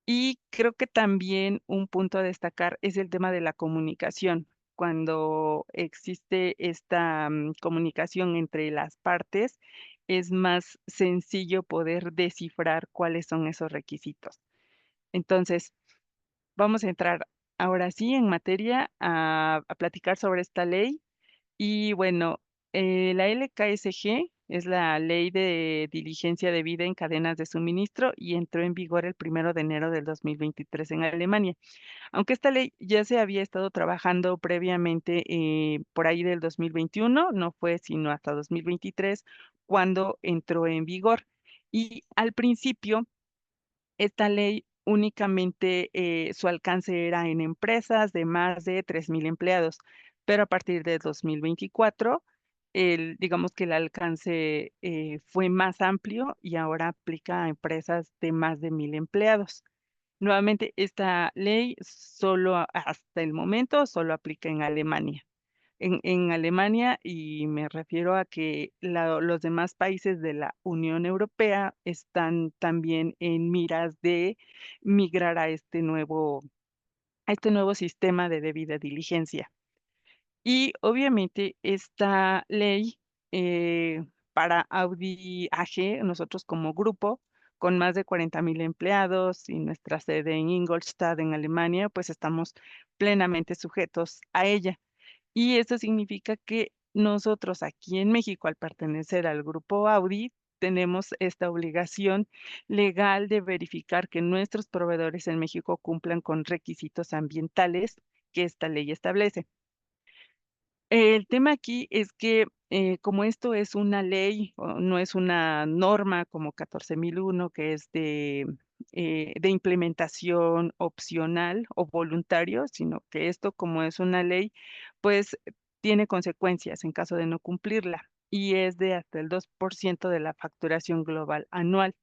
Y creo que también un punto a destacar es el tema de la comunicación. Cuando existe esta comunicación entre las partes, es más sencillo poder descifrar cuáles son esos requisitos. Entonces, vamos a entrar ahora sí en materia a platicar sobre esta ley. Y bueno, la LKSG es la Ley de Diligencia Debida en Cadenas de Suministro y entró en vigor el 1 de enero del 2023 en Alemania. Aunque esta ley ya se había estado trabajando previamente por ahí del 2021, no fue sino hasta 2023 cuando entró en vigor. Y al principio, esta ley únicamente su alcance era en empresas de más de 3,000 empleados, pero a partir de 2024, digamos que el alcance fue más amplio y ahora aplica a empresas de más de 1,000 empleados. Nuevamente, esta ley hasta el momento solo aplica en Alemania. En Alemania, y me refiero a que los demás países de la Unión Europea están también en miras de migrar a este nuevo sistema de debida diligencia. Y obviamente esta ley para Audi AG, nosotros como grupo, con más de 40,000 empleados y nuestra sede en Ingolstadt, en Alemania, pues estamos plenamente sujetos a ella. Y esto significa que nosotros aquí en México, al pertenecer al grupo Audi, tenemos esta obligación legal de verificar que nuestros proveedores en México cumplan con requisitos ambientales que esta ley establece. El tema aquí es que, como esto es una ley, o no es una norma como 14,001, que es de implementación opcional o voluntario, sino que esto, como es una ley, pues tiene consecuencias en caso de no cumplirla, y es de hasta el 2% de la facturación global anual,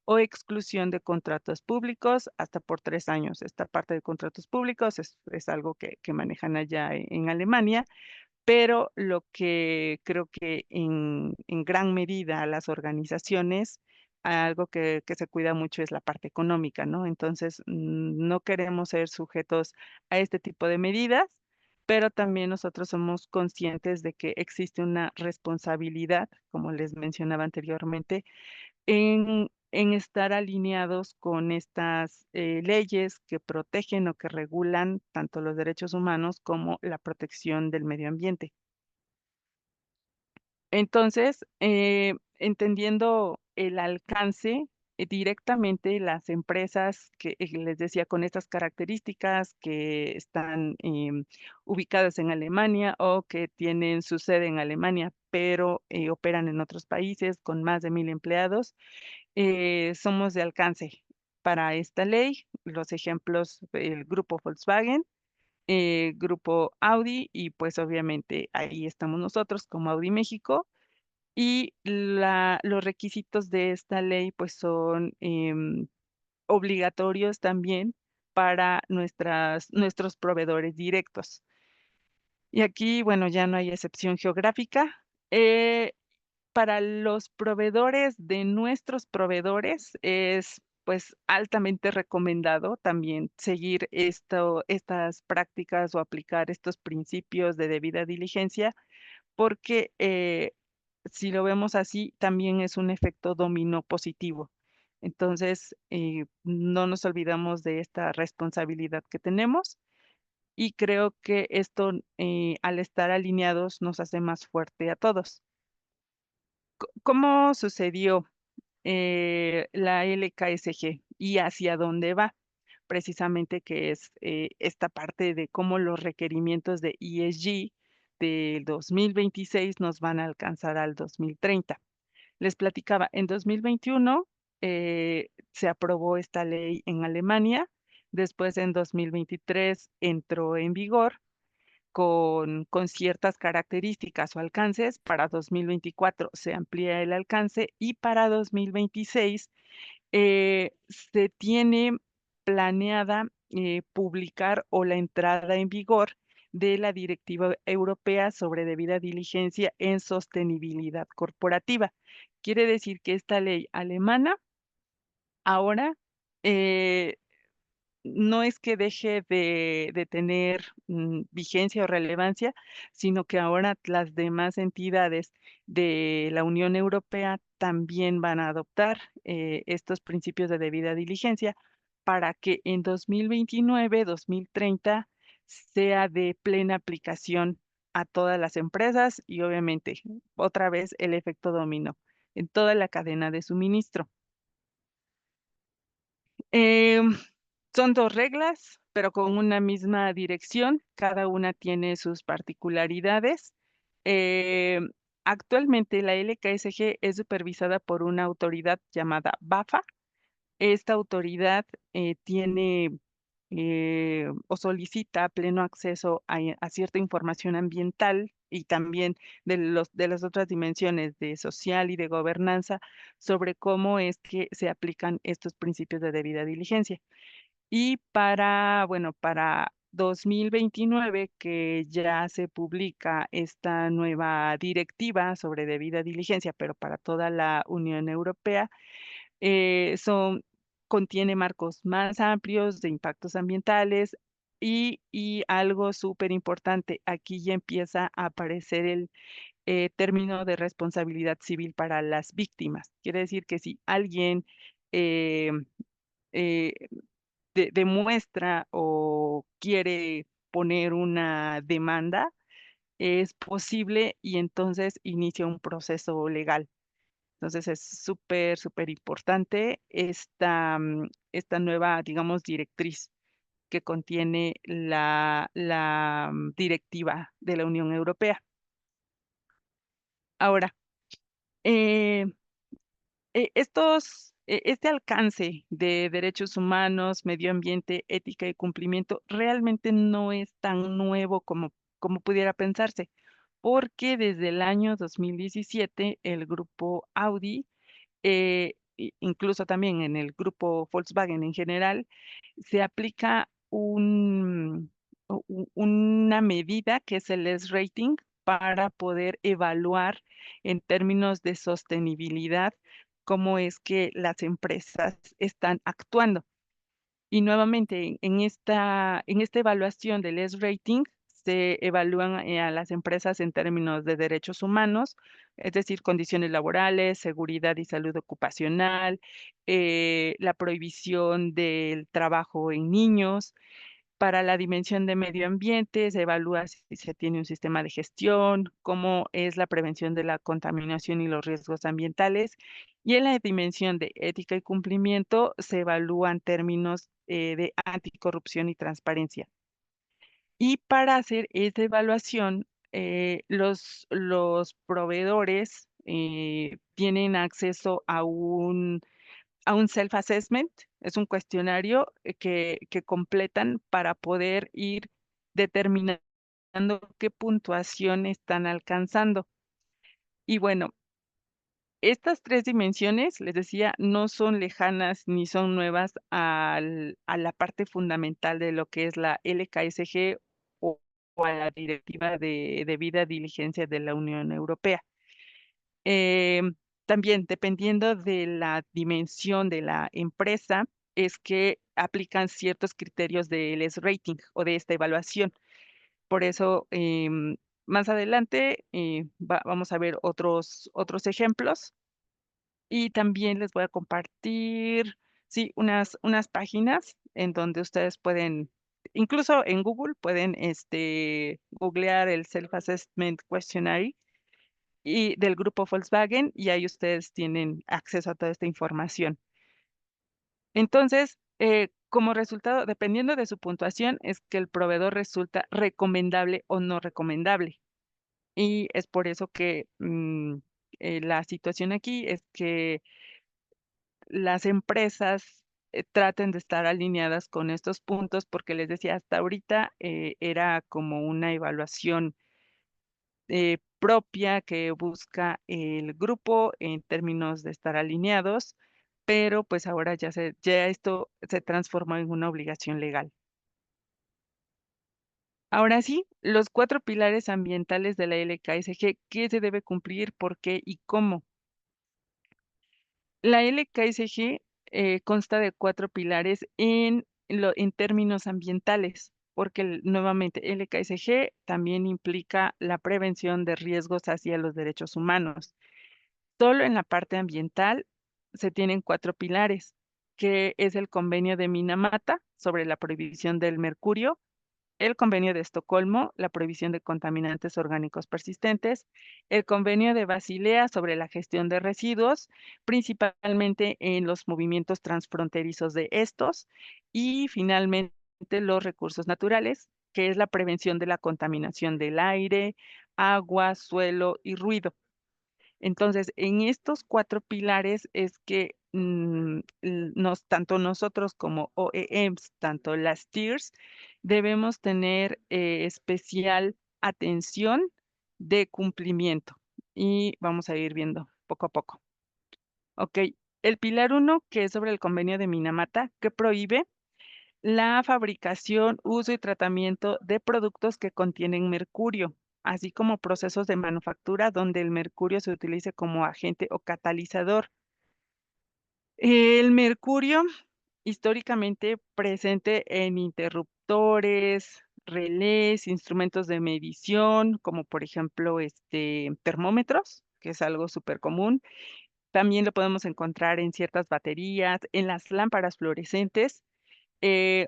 o exclusión de contratos públicos hasta por 3 años. Esta parte de contratos públicos es algo que manejan allá en Alemania, pero lo que creo que en gran medida las organizaciones algo que se cuida mucho es la parte económica, ¿no? Entonces, no queremos ser sujetos a este tipo de medidas, pero también nosotros somos conscientes de que existe una responsabilidad, como les mencionaba anteriormente, en estar alineados con estas, leyes que protegen o que regulan tanto los derechos humanos como la protección del medio ambiente. Entonces, entendiendo el alcance, directamente las empresas que, les decía, con estas características que están, ubicadas en Alemania o que tienen su sede en Alemania, pero, operan en otros países con más de 1000 empleados, somos de alcance para esta ley. Los ejemplos, el grupo Volkswagen, grupo Audi y, pues, obviamente, ahí estamos nosotros como Audi México. Y los requisitos de esta ley, pues, son, obligatorios también para nuestros proveedores directos. Y aquí, bueno, ya no hay excepción geográfica. Eh, para los proveedores de nuestros proveedores es, pues, altamente recomendado también seguir estas prácticas o aplicar estos principios de debida diligencia, porque, si lo vemos así, también es un efecto dominó positivo. Entonces, no nos olvidamos de esta responsabilidad que tenemos y creo que esto, al estar alineados, nos hace más fuerte a todos. ¿Cómo sucedió, la LKSG y hacia dónde va? Precisamente que es, esta parte de cómo los requerimientos de ESG del 2026 nos van a alcanzar al 2030. Les platicaba, en 2021, se aprobó esta ley en Alemania, después en 2023 entró en vigor con ciertas características o alcances. Para 2024 se amplía el alcance y para 2026 se tiene planeada, publicar o la entrada en vigor de la Directiva Europea sobre debida diligencia en sostenibilidad corporativa. Quiere decir que esta ley alemana ahora, eh, no es que deje de tener, vigencia o relevancia, sino que ahora las demás entidades de la Unión Europea también van a adoptar, estos principios de debida diligencia para que en 2029, 2030 sea de plena aplicación a todas las empresas y obviamente, otra vez el efecto dominó en toda la cadena de suministro. Em, Son 2 reglas, pero con una misma dirección, cada una tiene sus particularidades. Actualmente la LKSG es supervisada por una autoridad llamada BAFA. Esta autoridad, tiene, o solicita pleno acceso a cierta información ambiental y también de las otras dimensiones de social y de gobernanza sobre cómo es que se aplican estos principios de debida diligencia. Y para, bueno, para 2029, que ya se publica esta nueva directiva sobre debida diligencia, pero para toda la Unión Europea, son contiene marcos más amplios de impactos ambientales y algo súper importante, aquí ya empieza a aparecer el, término de responsabilidad civil para las víctimas. Quiere decir que si alguien, eh, demuestra o quiere poner una demanda, es posible y entonces inicia un proceso legal. Entonces es súper, súper importante esta nueva, digamos, directriz que contiene la directiva de la Unión Europea. Ahora, eh, este alcance de derechos humanos, medio ambiente, ética y cumplimiento realmente no es tan nuevo como pudiera pensarse, porque desde el año 2017 el grupo Audi, incluso también en el grupo Volkswagen en general, se aplica una medida que es el S-Rating para poder evaluar en términos de sostenibilidad cómo es que las empresas están actuando. Y nuevamente, en esta evaluación del S-Rating, se evalúan a las empresas en términos de derechos humanos, es decir, condiciones laborales, seguridad y salud ocupacional, la prohibición del trabajo en niños. Para la dimensión de medio ambiente, se evalúa si se tiene un sistema de gestión, cómo es la prevención de la contaminación y los riesgos ambientales. Y en la dimensión de ética y cumplimiento, se evalúan términos de anticorrupción y transparencia. Y para hacer esta evaluación, los proveedores tienen acceso a un self-assessment, es un cuestionario que completan para poder ir determinando qué puntuación están alcanzando. Y bueno, estas 3 dimensiones, les decía, no son lejanas ni son nuevas a la parte fundamental de lo que es la LKSG o a la Directiva de debida diligencia de la Unión Europea. También, dependiendo de la dimensión de la empresa, es que aplican ciertos criterios del S-Rating o de esta evaluación. Por eso, más adelante, vamos a ver otros ejemplos. Y también les voy a compartir, sí, unas páginas en donde ustedes pueden, incluso en Google, pueden, googlear el Self-Assessment Questionnaire y del grupo Volkswagen, y ahí ustedes tienen acceso a toda esta información. Entonces, como resultado, dependiendo de su puntuación, es que el proveedor resulta recomendable o no recomendable. Y es por eso que la situación aquí es que las empresas traten de estar alineadas con estos puntos, porque les decía, hasta ahorita era como una evaluación propia que busca el grupo en términos de estar alineados, pero pues ahora ya esto se transformó en una obligación legal. Ahora sí, los 4 pilares ambientales de la LKSG, ¿qué se debe cumplir, por qué y cómo? La LKSG consta de 4 pilares en términos ambientales, porque nuevamente LKSG también implica la prevención de riesgos hacia los derechos humanos. Solo en la parte ambiental se tienen 4 pilares, que es el Convenio de Minamata sobre la prohibición del mercurio, el Convenio de Estocolmo, la prohibición de contaminantes orgánicos persistentes, el Convenio de Basilea sobre la gestión de residuos, principalmente en los movimientos transfronterizos de estos, y finalmente los recursos naturales, que es la prevención de la contaminación del aire, agua, suelo y ruido. Entonces, en estos 4 pilares es que tanto nosotros como OEMs, tanto las TIRs, debemos tener especial atención de cumplimiento. Y vamos a ir viendo poco a poco. Ok, el pilar 1, que es sobre el convenio de Minamata, que prohíbe la fabricación, uso y tratamiento de productos que contienen mercurio, así como procesos de manufactura donde el mercurio se utilice como agente o catalizador. El mercurio, históricamente presente en interruptores, relés, instrumentos de medición, como por ejemplo termómetros, que es algo súper común. También lo podemos encontrar en ciertas baterías, en las lámparas fluorescentes. Eh,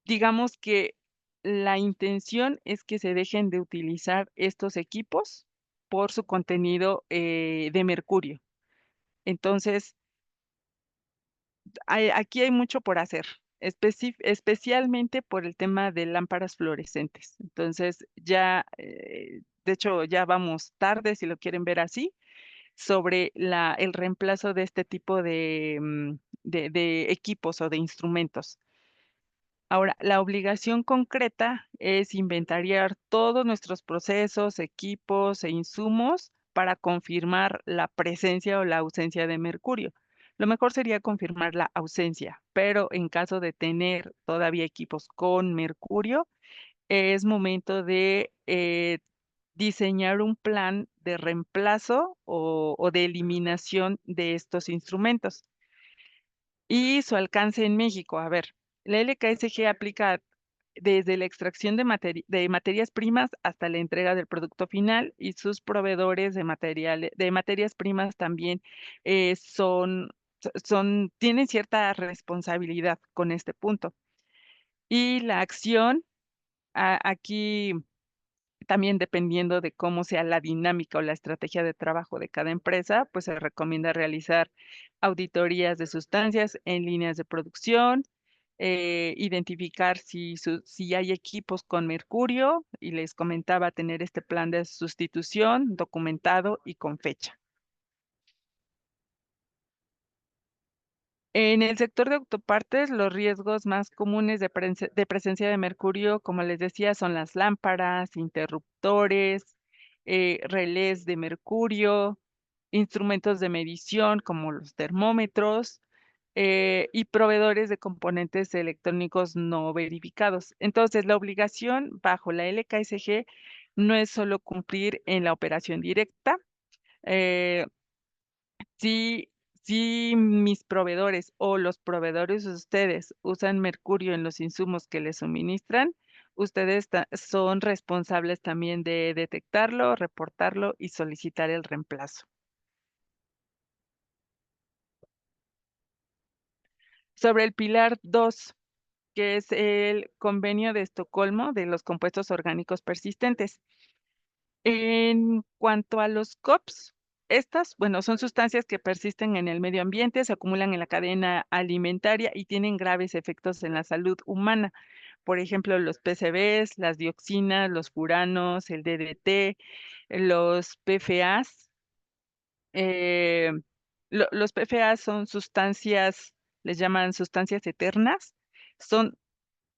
Digamos que la intención es que se dejen de utilizar estos equipos por su contenido de mercurio. Entonces, aquí hay mucho por hacer, especialmente por el tema de lámparas fluorescentes. Entonces, ya, de hecho, ya vamos tarde, si lo quieren ver así, sobre el reemplazo de este tipo de equipos o de instrumentos. Ahora, la obligación concreta es inventariar todos nuestros procesos, equipos e insumos para confirmar la presencia o la ausencia de mercurio. Lo mejor sería confirmar la ausencia, pero en caso de tener todavía equipos con mercurio, es momento de diseñar un plan de reemplazo o de eliminación de estos instrumentos. Y su alcance en México, a ver, la LKSG aplica desde la extracción de materias primas hasta la entrega del producto final, y sus proveedores de materias primas también tienen cierta responsabilidad con este punto. Y la acción, aquí también dependiendo de cómo sea la dinámica o la estrategia de trabajo de cada empresa, pues se recomienda realizar auditorías de sustancias en líneas de producción, identificar si hay equipos con mercurio, y les comentaba tener este plan de sustitución documentado y con fecha. En el sector de autopartes, los riesgos más comunes de presencia de mercurio, como les decía, son las lámparas, interruptores, relés de mercurio, instrumentos de medición como los termómetros, y proveedores de componentes electrónicos no verificados. Entonces, la obligación bajo la LKSG no es solo cumplir en la operación directa. eh, si, si mis proveedores o los proveedores de ustedes usan mercurio en los insumos que les suministran, ustedes son responsables también de detectarlo, reportarlo y solicitar el reemplazo. Sobre el pilar 2, que es el Convenio de Estocolmo de los compuestos orgánicos persistentes. En cuanto a los COPs, estas, bueno, son sustancias que persisten en el medio ambiente, se acumulan en la cadena alimentaria y tienen graves efectos en la salud humana. Por ejemplo, los PCBs, las dioxinas, los furanos, el DDT, los PFAs. eh, los PFAs son sustancias, les llaman sustancias eternas, son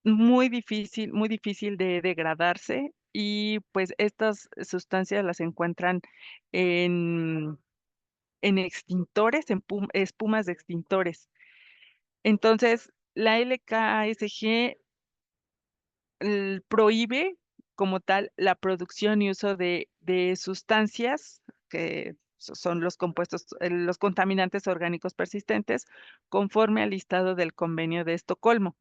muy difícil de degradarse, y pues estas sustancias las encuentran en, en extintores, espumas de extintores. Entonces, la LKSG prohíbe como tal la producción y uso de sustancias que son los compuestos, los contaminantes orgánicos persistentes, conforme al listado del Convenio de Estocolmo.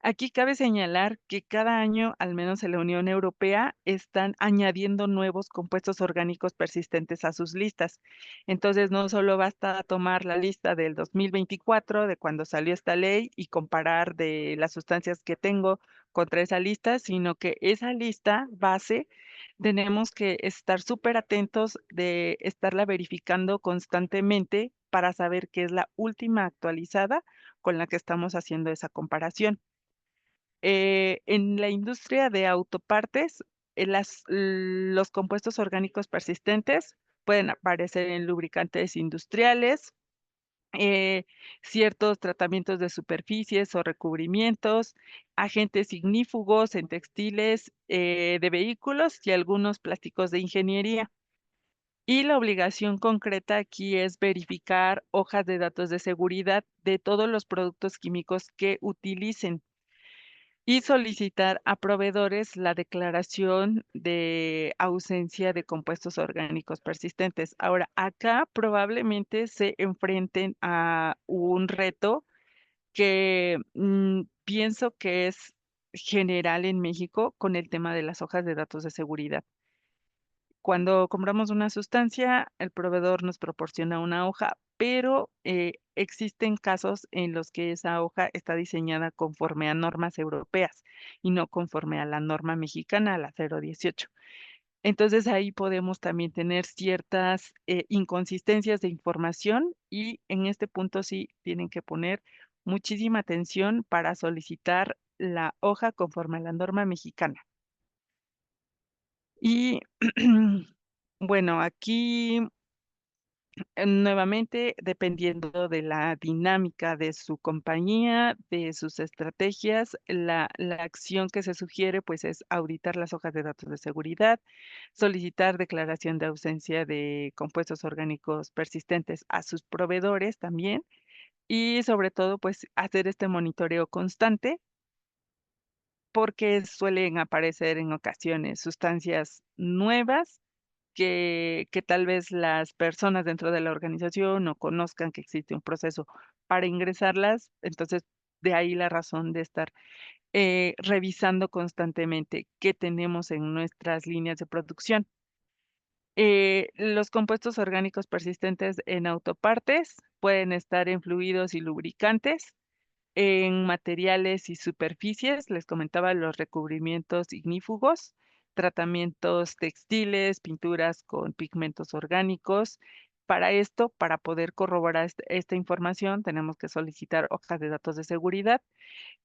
Aquí cabe señalar que cada año, al menos en la Unión Europea, están añadiendo nuevos compuestos orgánicos persistentes a sus listas. Entonces, no solo basta tomar la lista del 2024, de cuando salió esta ley, y comparar de las sustancias que tengo contra esa lista, sino que esa lista base tenemos que estar súper atentos de estarla verificando constantemente para saber qué es la última actualizada con la que estamos haciendo esa comparación. En la industria de autopartes, los compuestos orgánicos persistentes pueden aparecer en lubricantes industriales, eh, ciertos tratamientos de superficies o recubrimientos, agentes ignífugos en textiles, de vehículos y algunos plásticos de ingeniería. Y la obligación concreta aquí es verificar hojas de datos de seguridad de todos los productos químicos que utilicen, y solicitar a proveedores la declaración de ausencia de compuestos orgánicos persistentes. Ahora, acá probablemente se enfrenten a un reto que pienso que es general en México con el tema de las hojas de datos de seguridad. Cuando compramos una sustancia, el proveedor nos proporciona una hoja, pero existen casos en los que esa hoja está diseñada conforme a normas europeas y no conforme a la norma mexicana, la 018. Entonces ahí podemos también tener ciertas inconsistencias de información, y en este punto sí tienen que poner muchísima atención para solicitar la hoja conforme a la norma mexicana. Y bueno, aquí nuevamente, dependiendo de la dinámica de su compañía, de sus estrategias, la acción que se sugiere pues es auditar las hojas de datos de seguridad, solicitar declaración de ausencia de compuestos orgánicos persistentes a sus proveedores también, y sobre todo pues hacer este monitoreo constante porque suelen aparecer en ocasiones sustancias nuevas que tal vez las personas dentro de la organización no conozcan que existe un proceso para ingresarlas. Entonces, de ahí la razón de estar revisando constantemente qué tenemos en nuestras líneas de producción. Los compuestos orgánicos persistentes en autopartes pueden estar en fluidos y lubricantes, en materiales y superficies, les comentaba los recubrimientos ignífugos, tratamientos textiles, pinturas con pigmentos orgánicos. Para esto, para poder corroborar esta información, tenemos que solicitar hojas de datos de seguridad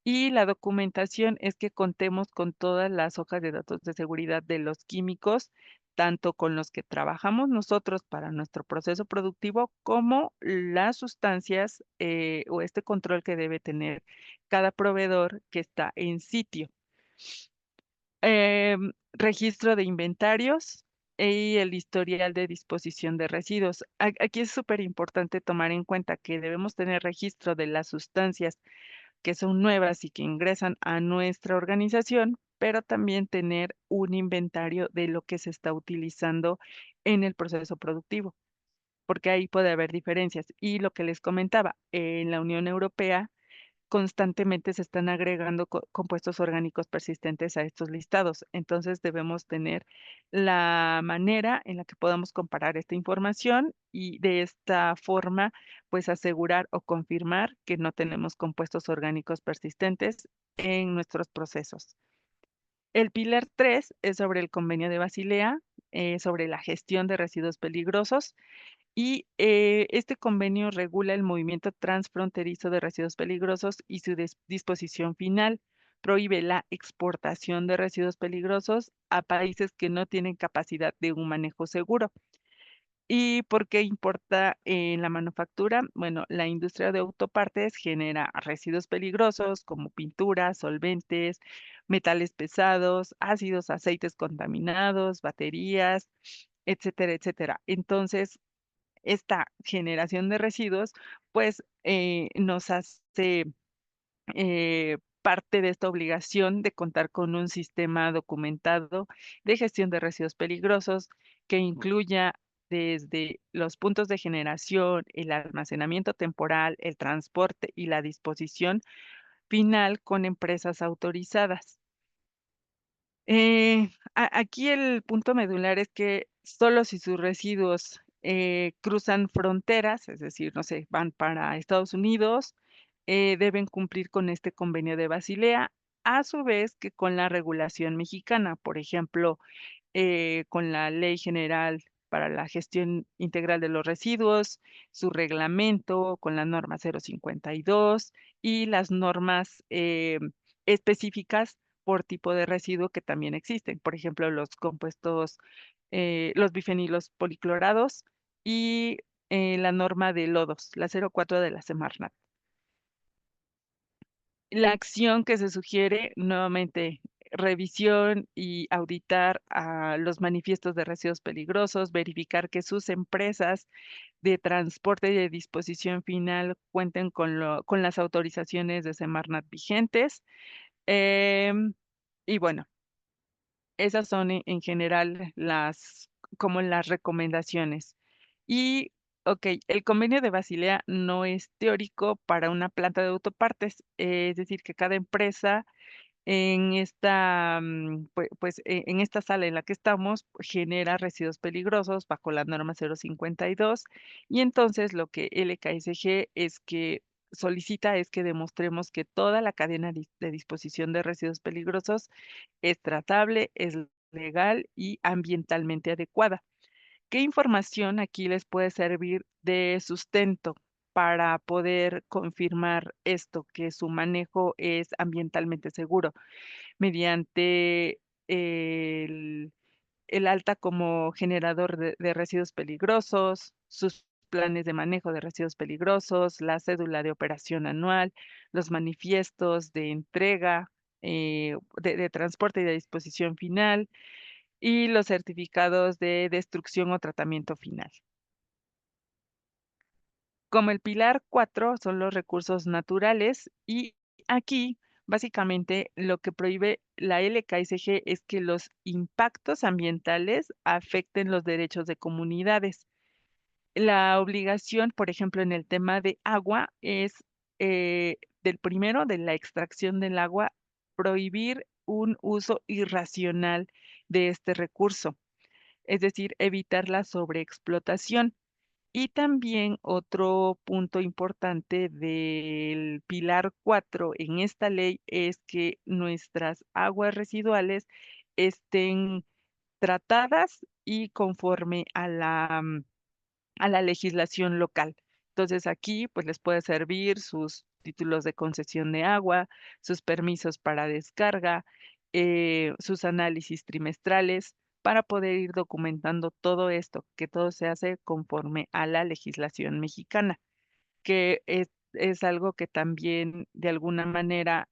y la documentación es que contemos con todas las hojas de datos de seguridad de los químicos, tanto con los que trabajamos nosotros para nuestro proceso productivo, como las sustancias o este control que debe tener cada proveedor que está en sitio. Registro de inventarios y el historial de disposición de residuos. Aquí es súper importante tomar en cuenta que debemos tener registro de las sustancias que son nuevas y que ingresan a nuestra organización, pero también tener un inventario de lo que se está utilizando en el proceso productivo, porque ahí puede haber diferencias. Y lo que les comentaba, en la Unión Europea constantemente se están agregando compuestos orgánicos persistentes a estos listados. Entonces debemos tener la manera en la que podamos comparar esta información y de esta forma, pues asegurar o confirmar que no tenemos compuestos orgánicos persistentes en nuestros procesos. El pilar 3 es sobre el convenio de Basilea, sobre la gestión de residuos peligrosos. Y este convenio regula el movimiento transfronterizo de residuos peligrosos y su disposición final. Prohíbe la exportación de residuos peligrosos a países que no tienen capacidad de un manejo seguro. ¿Y por qué importa en la manufactura? Bueno, la industria de autopartes genera residuos peligrosos como pinturas, solventes, metales pesados, ácidos, aceites contaminados, baterías, etcétera, etcétera. Entonces, esta generación de residuos, pues, nos hace parte de esta obligación de contar con un sistema documentado de gestión de residuos peligrosos que incluya desde los puntos de generación, el almacenamiento temporal, el transporte y la disposición final con empresas autorizadas. Aquí el punto medular es que solo si sus residuos cruzan fronteras, es decir, no sé, van para Estados Unidos, deben cumplir con este convenio de Basilea, a su vez que con la regulación mexicana, por ejemplo, con la Ley General para la Gestión Integral de los Residuos, su reglamento con la norma 052 y las normas específicas por tipo de residuo que también existen. Por ejemplo, los compuestos, los bifenilos policlorados y la norma de lodos, la 04 de la Semarnat. La acción que se sugiere, nuevamente, revisión y auditar a los manifiestos de residuos peligrosos, verificar que sus empresas de transporte y de disposición final cuenten con las autorizaciones de Semarnat vigentes. Em, y bueno, esas son en general como las recomendaciones. Y, ok, el convenio de Basilea no es teórico para una planta de autopartes, es decir, que cada empresa en esta, en esta sala en la que estamos, genera residuos peligrosos bajo la norma 052 y entonces lo que LKSG es que solicita es que demostremos que toda la cadena de disposición de residuos peligrosos es tratable, es legal y ambientalmente adecuada. ¿Qué información aquí les puede servir de sustento para poder confirmar esto, que su manejo es ambientalmente seguro? Mediante el, el alta como generador de residuos peligrosos, sus planes de manejo de residuos peligrosos, la cédula de operación anual, los manifiestos de entrega, de transporte y de disposición final, y los certificados de destrucción o tratamiento final. Como el pilar 4 son los recursos naturales y aquí Básicamente, lo que prohíbe la LKSG es que los impactos ambientales afecten los derechos de comunidades. La obligación, por ejemplo, en el tema de agua es del primero, de la extracción del agua, prohibir un uso irracional de este recurso, es decir, evitar la sobreexplotación. Y también otro punto importante del pilar 4 en esta ley es que nuestras aguas residuales estén tratadas y conforme a la legislación local. Entonces aquí pues les puede servir sus títulos de concesión de agua, sus permisos para descarga, sus análisis trimestrales para poder ir documentando todo esto, que todo se hace conforme a la legislación mexicana, que es algo que también de alguna manera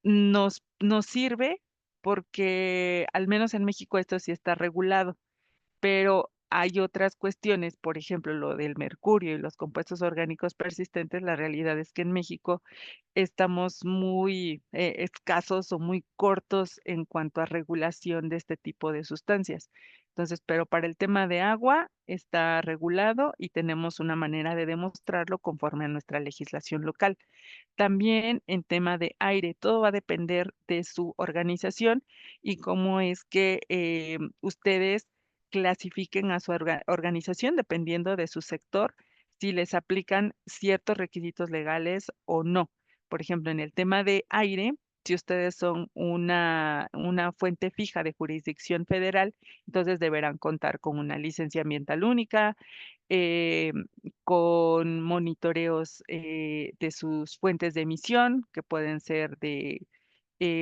nos sirve porque al menos en México esto sí está regulado, pero hay otras cuestiones, por ejemplo, lo del mercurio y los compuestos orgánicos persistentes, la realidad es que en México estamos muy escasos o muy cortos en cuanto a regulación de este tipo de sustancias. Entonces, pero para el tema de agua está regulado y tenemos una manera de demostrarlo conforme a nuestra legislación local. También en tema de aire, todo va a depender de su organización y cómo es que ustedes clasifiquen a su organización dependiendo de su sector, si les aplican ciertos requisitos legales o no. Por ejemplo, en el tema de aire, si ustedes son una fuente fija de jurisdicción federal, entonces deberán contar con una licencia ambiental única, eh, con monitoreos de sus fuentes de emisión, que pueden ser de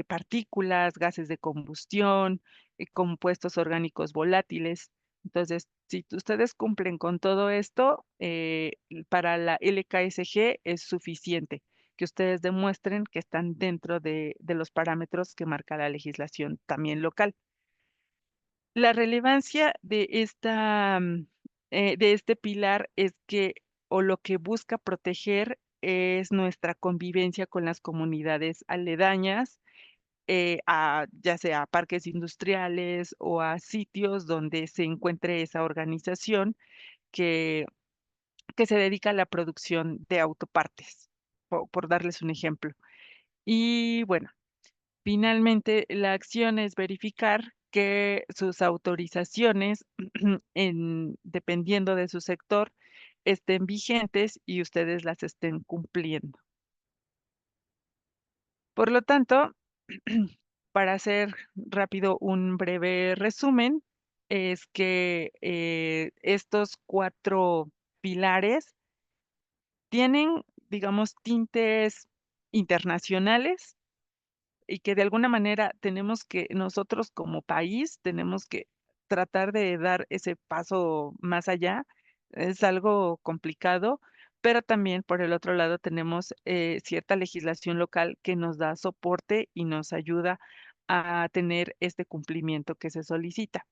partículas, gases de combustión, compuestos orgánicos volátiles. Entonces, si ustedes cumplen con todo esto, para la LKSG es suficiente que ustedes demuestren que están dentro de los parámetros que marca la legislación también local. La relevancia de este pilar es que, o lo que busca proteger es nuestra convivencia con las comunidades aledañas, ya sea a parques industriales o a sitios donde se encuentre esa organización que, que se dedica a la producción de autopartes, por darles un ejemplo. Y bueno, finalmente, la acción es verificar que sus autorizaciones, dependiendo de su sector, estén vigentes y ustedes las estén cumpliendo. Por lo tanto, para hacer rápido un breve resumen, es que estos 4 pilares tienen, digamos, tintes internacionales y que de alguna manera tenemos que nosotros como país tenemos que tratar de dar ese paso más allá. Es algo complicado, pero también por el otro lado tenemos cierta legislación local que nos da soporte y nos ayuda a tener este cumplimiento que se solicita.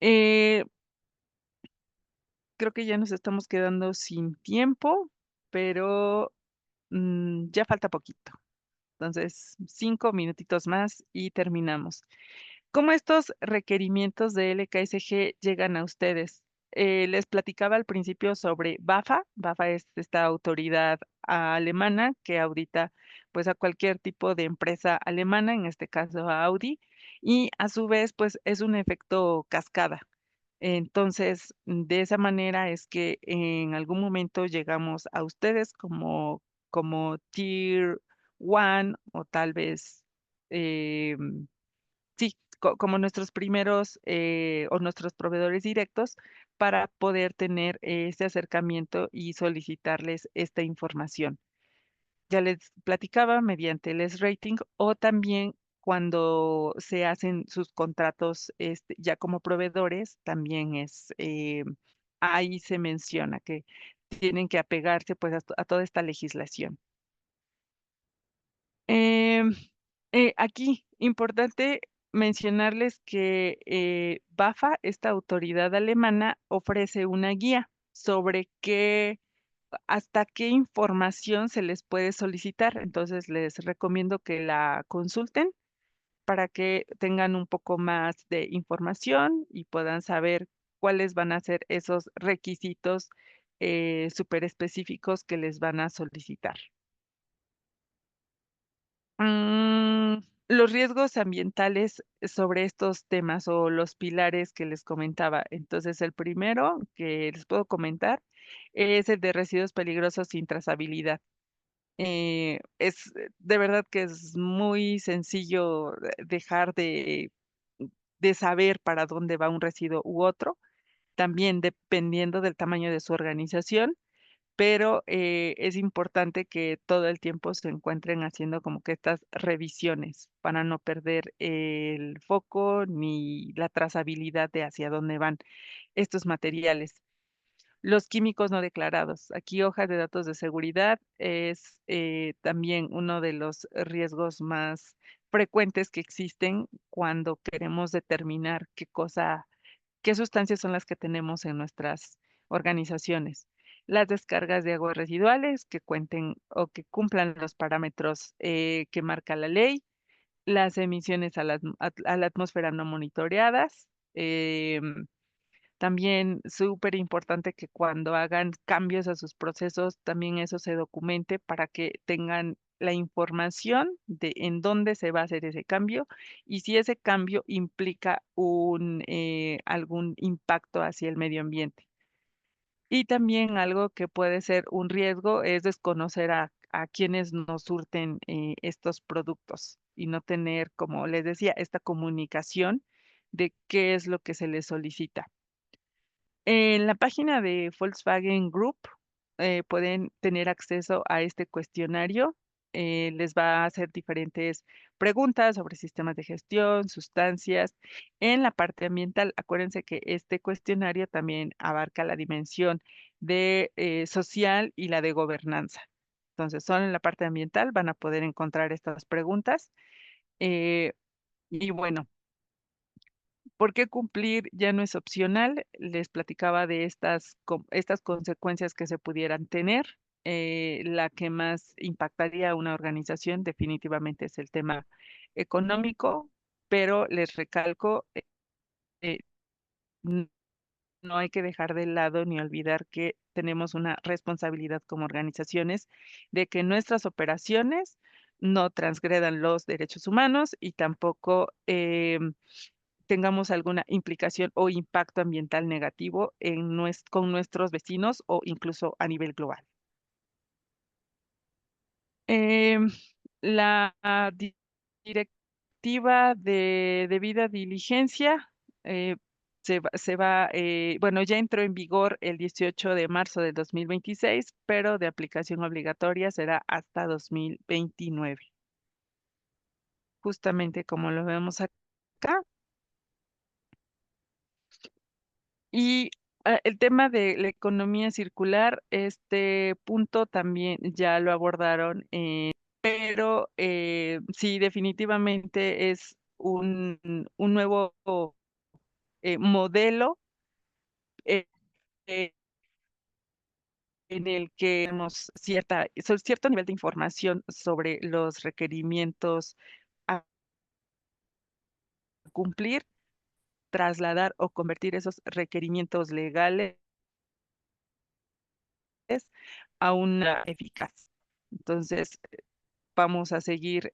Eh, Creo que ya nos estamos quedando sin tiempo, pero ya falta poquito. Entonces, 5 minutitos más y terminamos. ¿Cómo estos requerimientos de LKSG llegan a ustedes? Les platicaba al principio sobre BAFA. BAFA es esta autoridad alemana que audita pues a cualquier tipo de empresa alemana, en este caso a Audi, y a su vez pues es un efecto cascada. Entonces, de esa manera es que en algún momento llegamos a ustedes como Tier 1 o tal vez, sí, como nuestros primeros o nuestros proveedores directos para poder tener ese acercamiento y solicitarles esta información. Ya les platicaba mediante el S-Rating o también cuando se hacen sus contratos ya como proveedores, también ahí se menciona que tienen que apegarse pues a toda esta legislación. Em, Aquí, importante mencionarles que BAFA, esta autoridad alemana, ofrece una guía sobre qué hasta qué información se les puede solicitar. Entonces, les recomiendo que la consulten para que tengan un poco más de información y puedan saber cuáles van a ser esos requisitos súper específicos que les van a solicitar. Los riesgos ambientales sobre estos temas o los pilares que les comentaba. Entonces, el primero que les puedo comentar es el de residuos peligrosos sin trazabilidad. De verdad que es muy sencillo dejar de saber para dónde va un residuo u otro, también dependiendo del tamaño de su organización, pero es importante que todo el tiempo se encuentren haciendo como que estas revisiones para no perder el foco ni la trazabilidad de hacia dónde van estos materiales. Los químicos no declarados. Aquí hojas de datos de seguridad es también uno de los riesgos más frecuentes que existen cuando queremos determinar qué sustancias son las que tenemos en nuestras organizaciones. Las descargas de aguas residuales que cuenten o que cumplan los parámetros que marca la ley, las emisiones a la atmósfera no monitoreadas, también súper importante que cuando hagan cambios a sus procesos, también eso se documente para que tengan la información de en dónde se va a hacer ese cambio y si ese cambio implica algún impacto hacia el medio ambiente. Y también algo que puede ser un riesgo es desconocer a quienes nos surten estos productos y no tener, como les decía, esta comunicación de qué es lo que se les solicita. En la página de Volkswagen Group pueden tener acceso a este cuestionario. Les va a hacer diferentes preguntas sobre sistemas de gestión, sustancias. En la parte ambiental, acuérdense que este cuestionario también abarca la dimensión de social y la de gobernanza. Entonces, solo en la parte ambiental van a poder encontrar estas preguntas. Y bueno, ¿por qué cumplir ya no es opcional? Les platicaba de estas consecuencias que se pudieran tener. La que más impactaría a una organización definitivamente es el tema económico, pero les recalco, eh, n- no hay que dejar de lado ni olvidar que tenemos una responsabilidad como organizaciones de que nuestras operaciones no transgredan los derechos humanos y tampoco tengamos alguna implicación o impacto ambiental negativo con nuestros vecinos o incluso a nivel global. Em, la directiva de debida diligencia eh, bueno, ya entró en vigor el 18 de marzo del 2026, pero de aplicación obligatoria será hasta 2029. Justamente como lo vemos acá. Y el tema de la economía circular, este punto también ya lo abordaron, pero sí, definitivamente es un nuevo modelo eh, eh, en el que tenemos cierto nivel de información sobre los requerimientos a cumplir, trasladar o convertir esos requerimientos legales a una eficaz. Entonces, vamos a seguir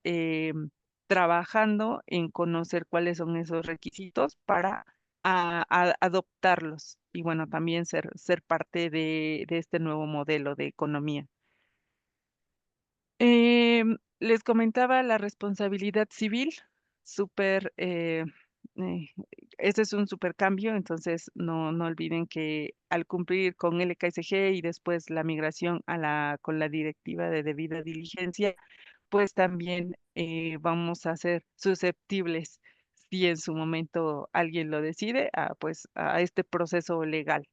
trabajando en conocer cuáles son esos requisitos para adoptarlos y bueno, también ser parte de este nuevo modelo de economía. Les comentaba la responsabilidad civil, súper, este es un súper cambio, entonces no olviden que al cumplir con el LKSG y después la migración con la directiva de debida diligencia, pues también vamos a ser susceptibles, si en su momento alguien lo decide, pues a este proceso legal.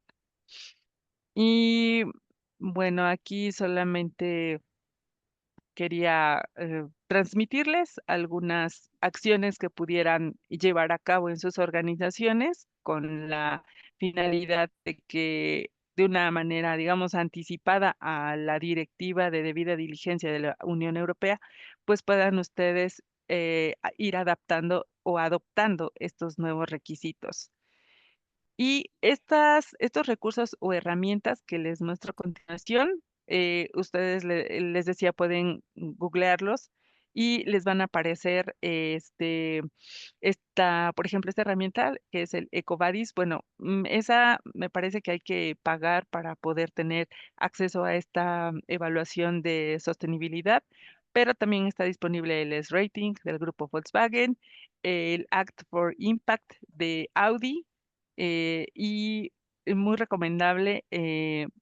Y bueno, aquí solamente quería transmitirles algunas acciones que pudieran llevar a cabo en sus organizaciones con la finalidad de que de una manera, digamos, anticipada a la directiva de debida diligencia de la Unión Europea, pues puedan ustedes ir adaptando o adoptando estos nuevos requisitos. Y estos recursos o herramientas que les muestro a continuación, ustedes les decía, pueden googlearlos y les van a aparecer por ejemplo, esta herramienta que es el EcoVadis. Bueno, esa me parece que hay que pagar para poder tener acceso a esta evaluación de sostenibilidad, pero también está disponible el S-Rating del grupo Volkswagen, el Act for Impact de Audi, y muy recomendable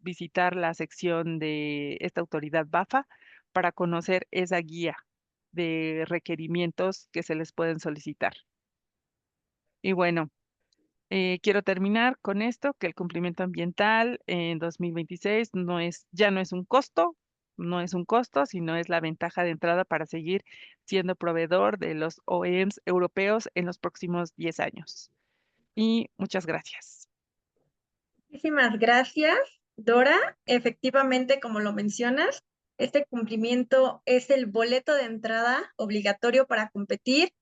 visitar la sección de esta autoridad BAFA para conocer esa guía de requerimientos que se les pueden solicitar. Y bueno, quiero terminar con esto, que el cumplimiento ambiental en 2026 ya no es un costo, no es un costo, sino es la ventaja de entrada para seguir siendo proveedor de los OEMs europeos en los próximos 10 años. Y muchas gracias. Muchísimas gracias, Dora. Efectivamente, como lo mencionas, este cumplimiento es el boleto de entrada obligatorio para competir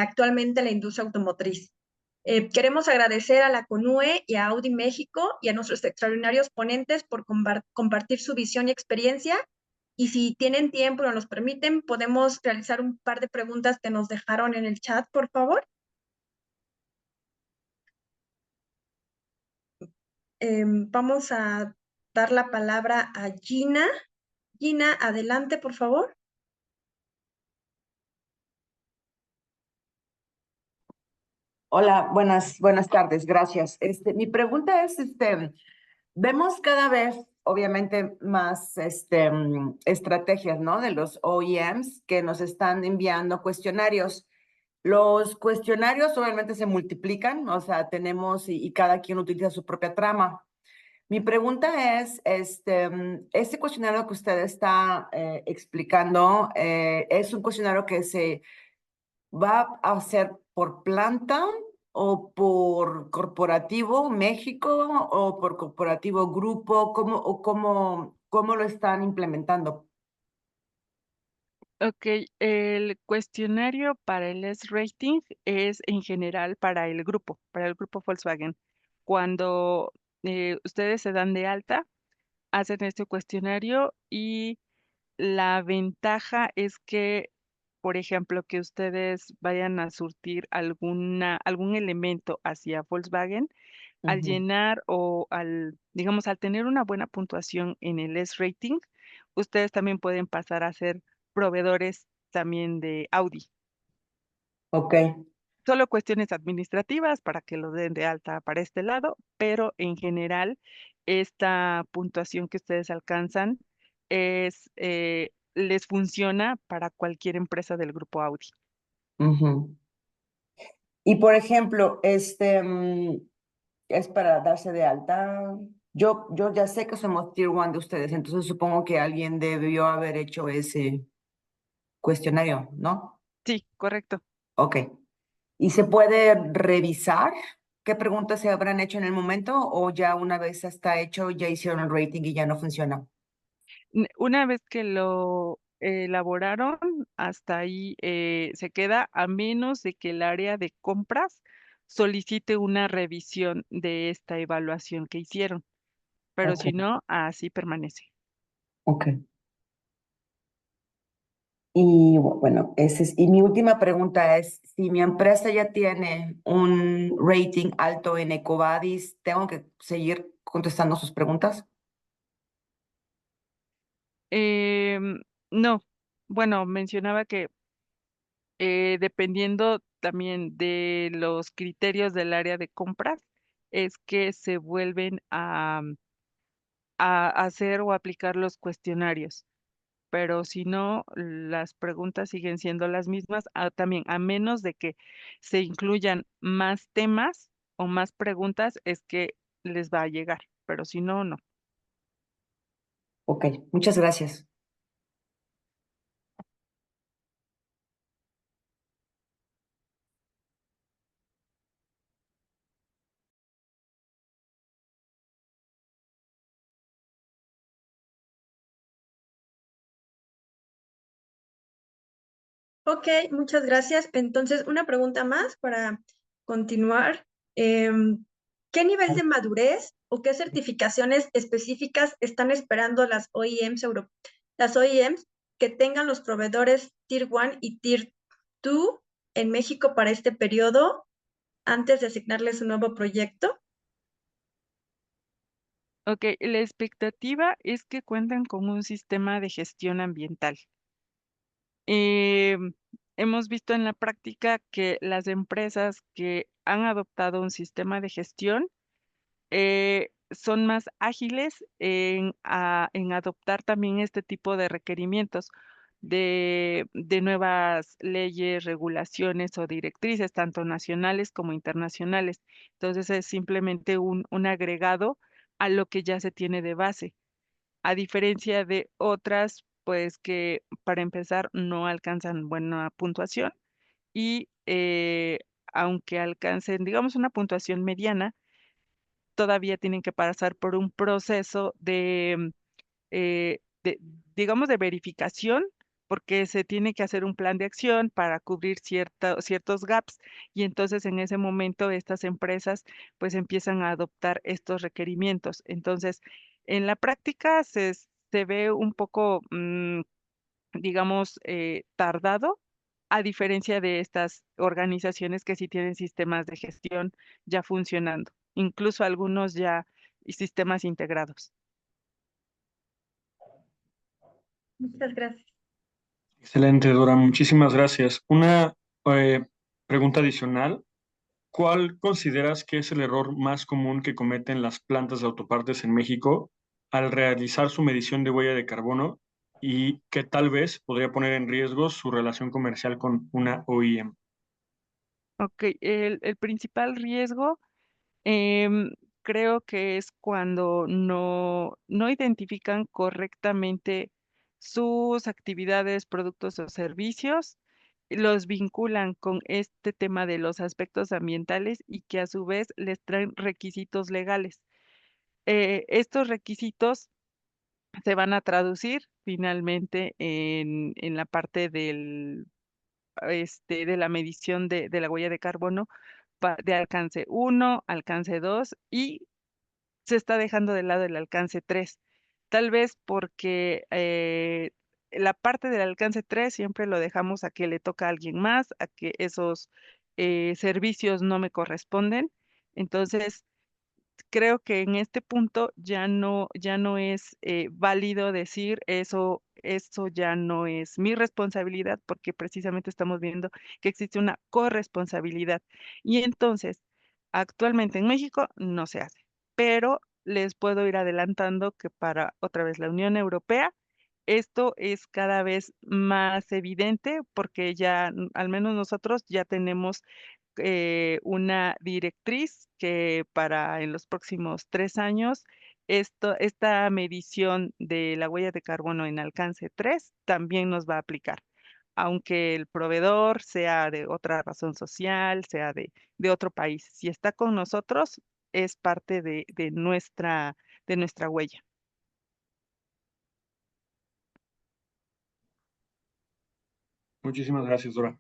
actualmente en la industria automotriz. Queremos agradecer a la CONUE y a Audi México y a nuestros extraordinarios ponentes por compartir su visión y experiencia. Y si tienen tiempo y nos los permiten, podemos realizar un par de preguntas que nos dejaron en el chat, por favor. Vamos a dar la palabra a Gina. Gina, adelante, por favor. Hola, buenas tardes, gracias. Mi pregunta es, vemos cada vez, obviamente, más estrategias, ¿no? De los OEMs que nos están enviando cuestionarios. Los cuestionarios obviamente se multiplican, o sea, tenemos y cada quien utiliza su propia trama. Mi pregunta es, este cuestionario que usted está explicando, ¿es un cuestionario que se va a hacer por planta o por corporativo México o por corporativo grupo? ¿Cómo lo están implementando? Ok, el cuestionario para el S-Rating es en general para el grupo Volkswagen. Cuando ustedes se dan de alta, hacen este cuestionario y la ventaja es que, por ejemplo, que ustedes vayan a surtir algún elemento hacia Volkswagen, al llenar o digamos, al tener una buena puntuación en el S-Rating, ustedes también pueden pasar a ser proveedores también de Audi. Ok. Solo cuestiones administrativas para que lo den de alta para este lado, pero en general esta puntuación que ustedes alcanzan les funciona para cualquier empresa del grupo Audi. Ujú. Y por ejemplo, es para darse de alta. Yo ya sé que somos Tier 1 de ustedes, entonces supongo que alguien debió haber hecho ese cuestionario, ¿no? Sí, correcto. Ok. ¿Y se puede revisar qué preguntas se habrán hecho en el momento o ya una vez está hecho, ya hicieron el rating y ya no funciona? Una vez que lo elaboraron, hasta ahí se queda, a menos de que el área de compras solicite una revisión de esta evaluación que hicieron, pero Ok, si no, así permanece. ok. Y bueno, y mi última pregunta es, si mi empresa ya tiene un rating alto en EcoVadis, ¿tengo que seguir contestando sus preguntas? No, bueno, mencionaba que dependiendo también de los criterios del área de compras, es que se vuelven a hacer o aplicar los cuestionarios. Pero si no, las preguntas siguen siendo las mismas, también a menos de que se incluyan más temas o más preguntas, es que les va a llegar, pero si no, no. Ok, muchas gracias. Ok, muchas gracias. Entonces, una pregunta más para continuar. ¿Qué nivel de madurez o qué certificaciones específicas están esperando las OEMs que tengan los proveedores Tier 1 y Tier 2 en México para este periodo antes de asignarles un nuevo proyecto? Ok, la expectativa es que cuenten con un sistema de gestión ambiental. Em, Hemos visto en la práctica que las empresas que han adoptado un sistema de gestión son más ágiles en adoptar también este tipo de requerimientos de nuevas leyes, regulaciones o directrices, tanto nacionales como internacionales. Entonces es simplemente un agregado a lo que ya se tiene de base, a diferencia de otras, pues que para empezar no alcanzan buena puntuación y aunque alcancen, digamos, una puntuación mediana, todavía tienen que pasar por un proceso de, digamos, de verificación, porque se tiene que hacer un plan de acción para cubrir ciertos gaps y entonces en ese momento estas empresas pues empiezan a adoptar estos requerimientos. Entonces, en la práctica se ve un poco, digamos, tardado, a diferencia de estas organizaciones que sí tienen sistemas de gestión ya funcionando, incluso algunos ya y sistemas integrados. Muchas gracias. Excelente, Dora, muchísimas gracias. Una eh, pregunta adicional. ¿Cuál consideras que es el error más común que cometen las plantas de autopartes en México al realizar su medición de huella de carbono y que tal vez podría poner en riesgo su relación comercial con una OEM? Ok, el principal riesgo em, creo que es cuando no identifican correctamente sus actividades, productos o servicios, los vinculan con este tema de los aspectos ambientales y que a su vez les traen requisitos legales. Estos requisitos se van a traducir finalmente en la parte de la medición de la huella de carbono de alcance 1, alcance 2 y se está dejando de lado el alcance 3. Tal vez porque la parte del alcance 3 siempre lo dejamos a que le toca a alguien más, a que esos servicios no me corresponden. Entonces, creo que en este punto ya no es válido decir eso ya no es mi responsabilidad, porque precisamente estamos viendo que existe una corresponsabilidad. Y entonces, actualmente en México no se hace, pero les puedo ir adelantando que para otra vez la Unión Europea, esto es cada vez más evidente porque ya, al menos nosotros ya tenemos una directriz que para en los próximos 3 años, esta medición de la huella de carbono en alcance 3 también nos va a aplicar. Aunque el proveedor sea de otra razón social, sea de otro país, si está con nosotros, es parte de nuestra huella. Muchísimas gracias, Dora.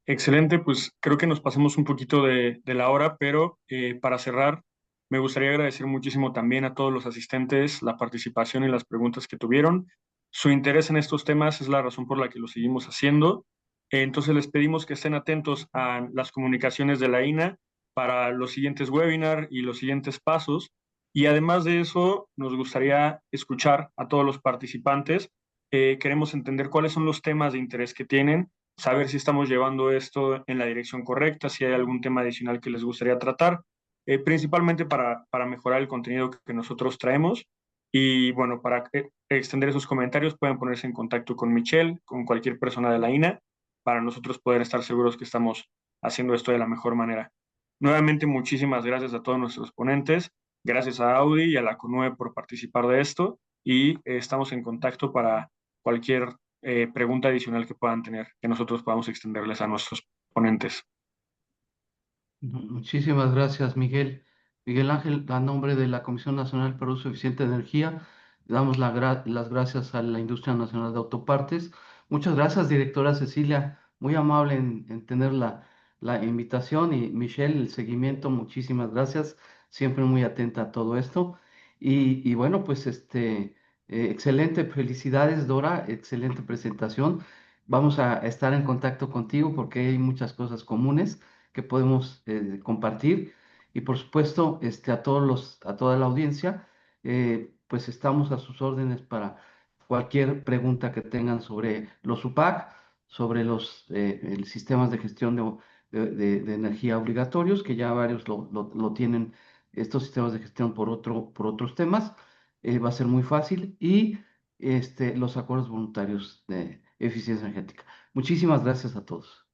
Excelente, pues creo que nos pasamos un poquito de la hora, pero para cerrar, me gustaría agradecer muchísimo también a todos los asistentes la participación y las preguntas que tuvieron. Su interés en estos temas es la razón por la que lo seguimos haciendo. Entonces les pedimos que estén atentos a las comunicaciones de la INA para los siguientes webinars y los siguientes pasos. Y además de eso, nos gustaría escuchar a todos los participantes. Queremos entender cuáles son los temas de interés que tienen, saber si estamos llevando esto en la dirección correcta, si hay algún tema adicional que les gustaría tratar, principalmente para mejorar el contenido que nosotros traemos. Y bueno, para extender esos comentarios pueden ponerse en contacto con Michelle, con cualquier persona de la INA, para nosotros poder estar seguros que estamos haciendo esto de la mejor manera. Nuevamente, muchísimas gracias a todos nuestros ponentes, gracias a Audi y a la CONUE por participar de esto y estamos en contacto para cualquier pregunta adicional que puedan tener, que nosotros podamos extenderles a nuestros ponentes. Muchísimas gracias, Miguel. Miguel Ángel, a nombre de la Comisión Nacional para Uso Eficiente de Energía, damos las gracias a la Industria Nacional de Autopartes. Muchas gracias, directora Cecilia, muy amable en tener la invitación, y Michelle, el seguimiento, muchísimas gracias, siempre muy atenta a todo esto. Y bueno, pues excelente, felicidades Dora, excelente presentación. Vamos a estar en contacto contigo porque hay muchas cosas comunes que podemos compartir. Y por supuesto, a toda la audiencia, pues estamos a sus órdenes para cualquier pregunta que tengan sobre los UPAC, sobre los sistemas de gestión de energía obligatorios, que ya varios lo tienen, estos sistemas de gestión por otros temas. Va a ser muy fácil. Y los acuerdos voluntarios de eficiencia energética. Muchísimas gracias a todos.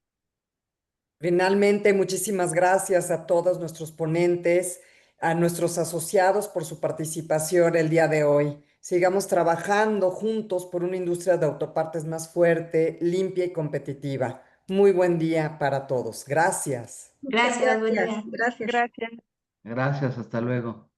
Finalmente, muchísimas gracias a todos nuestros ponentes, a nuestros asociados por su participación el día de hoy. Sigamos trabajando juntos por una industria de autopartes más fuerte, limpia y competitiva. Muy buen día para todos. Gracias. Muchas Gracias, buen gracias. día. Gracias. Gracias. Gracias, hasta luego.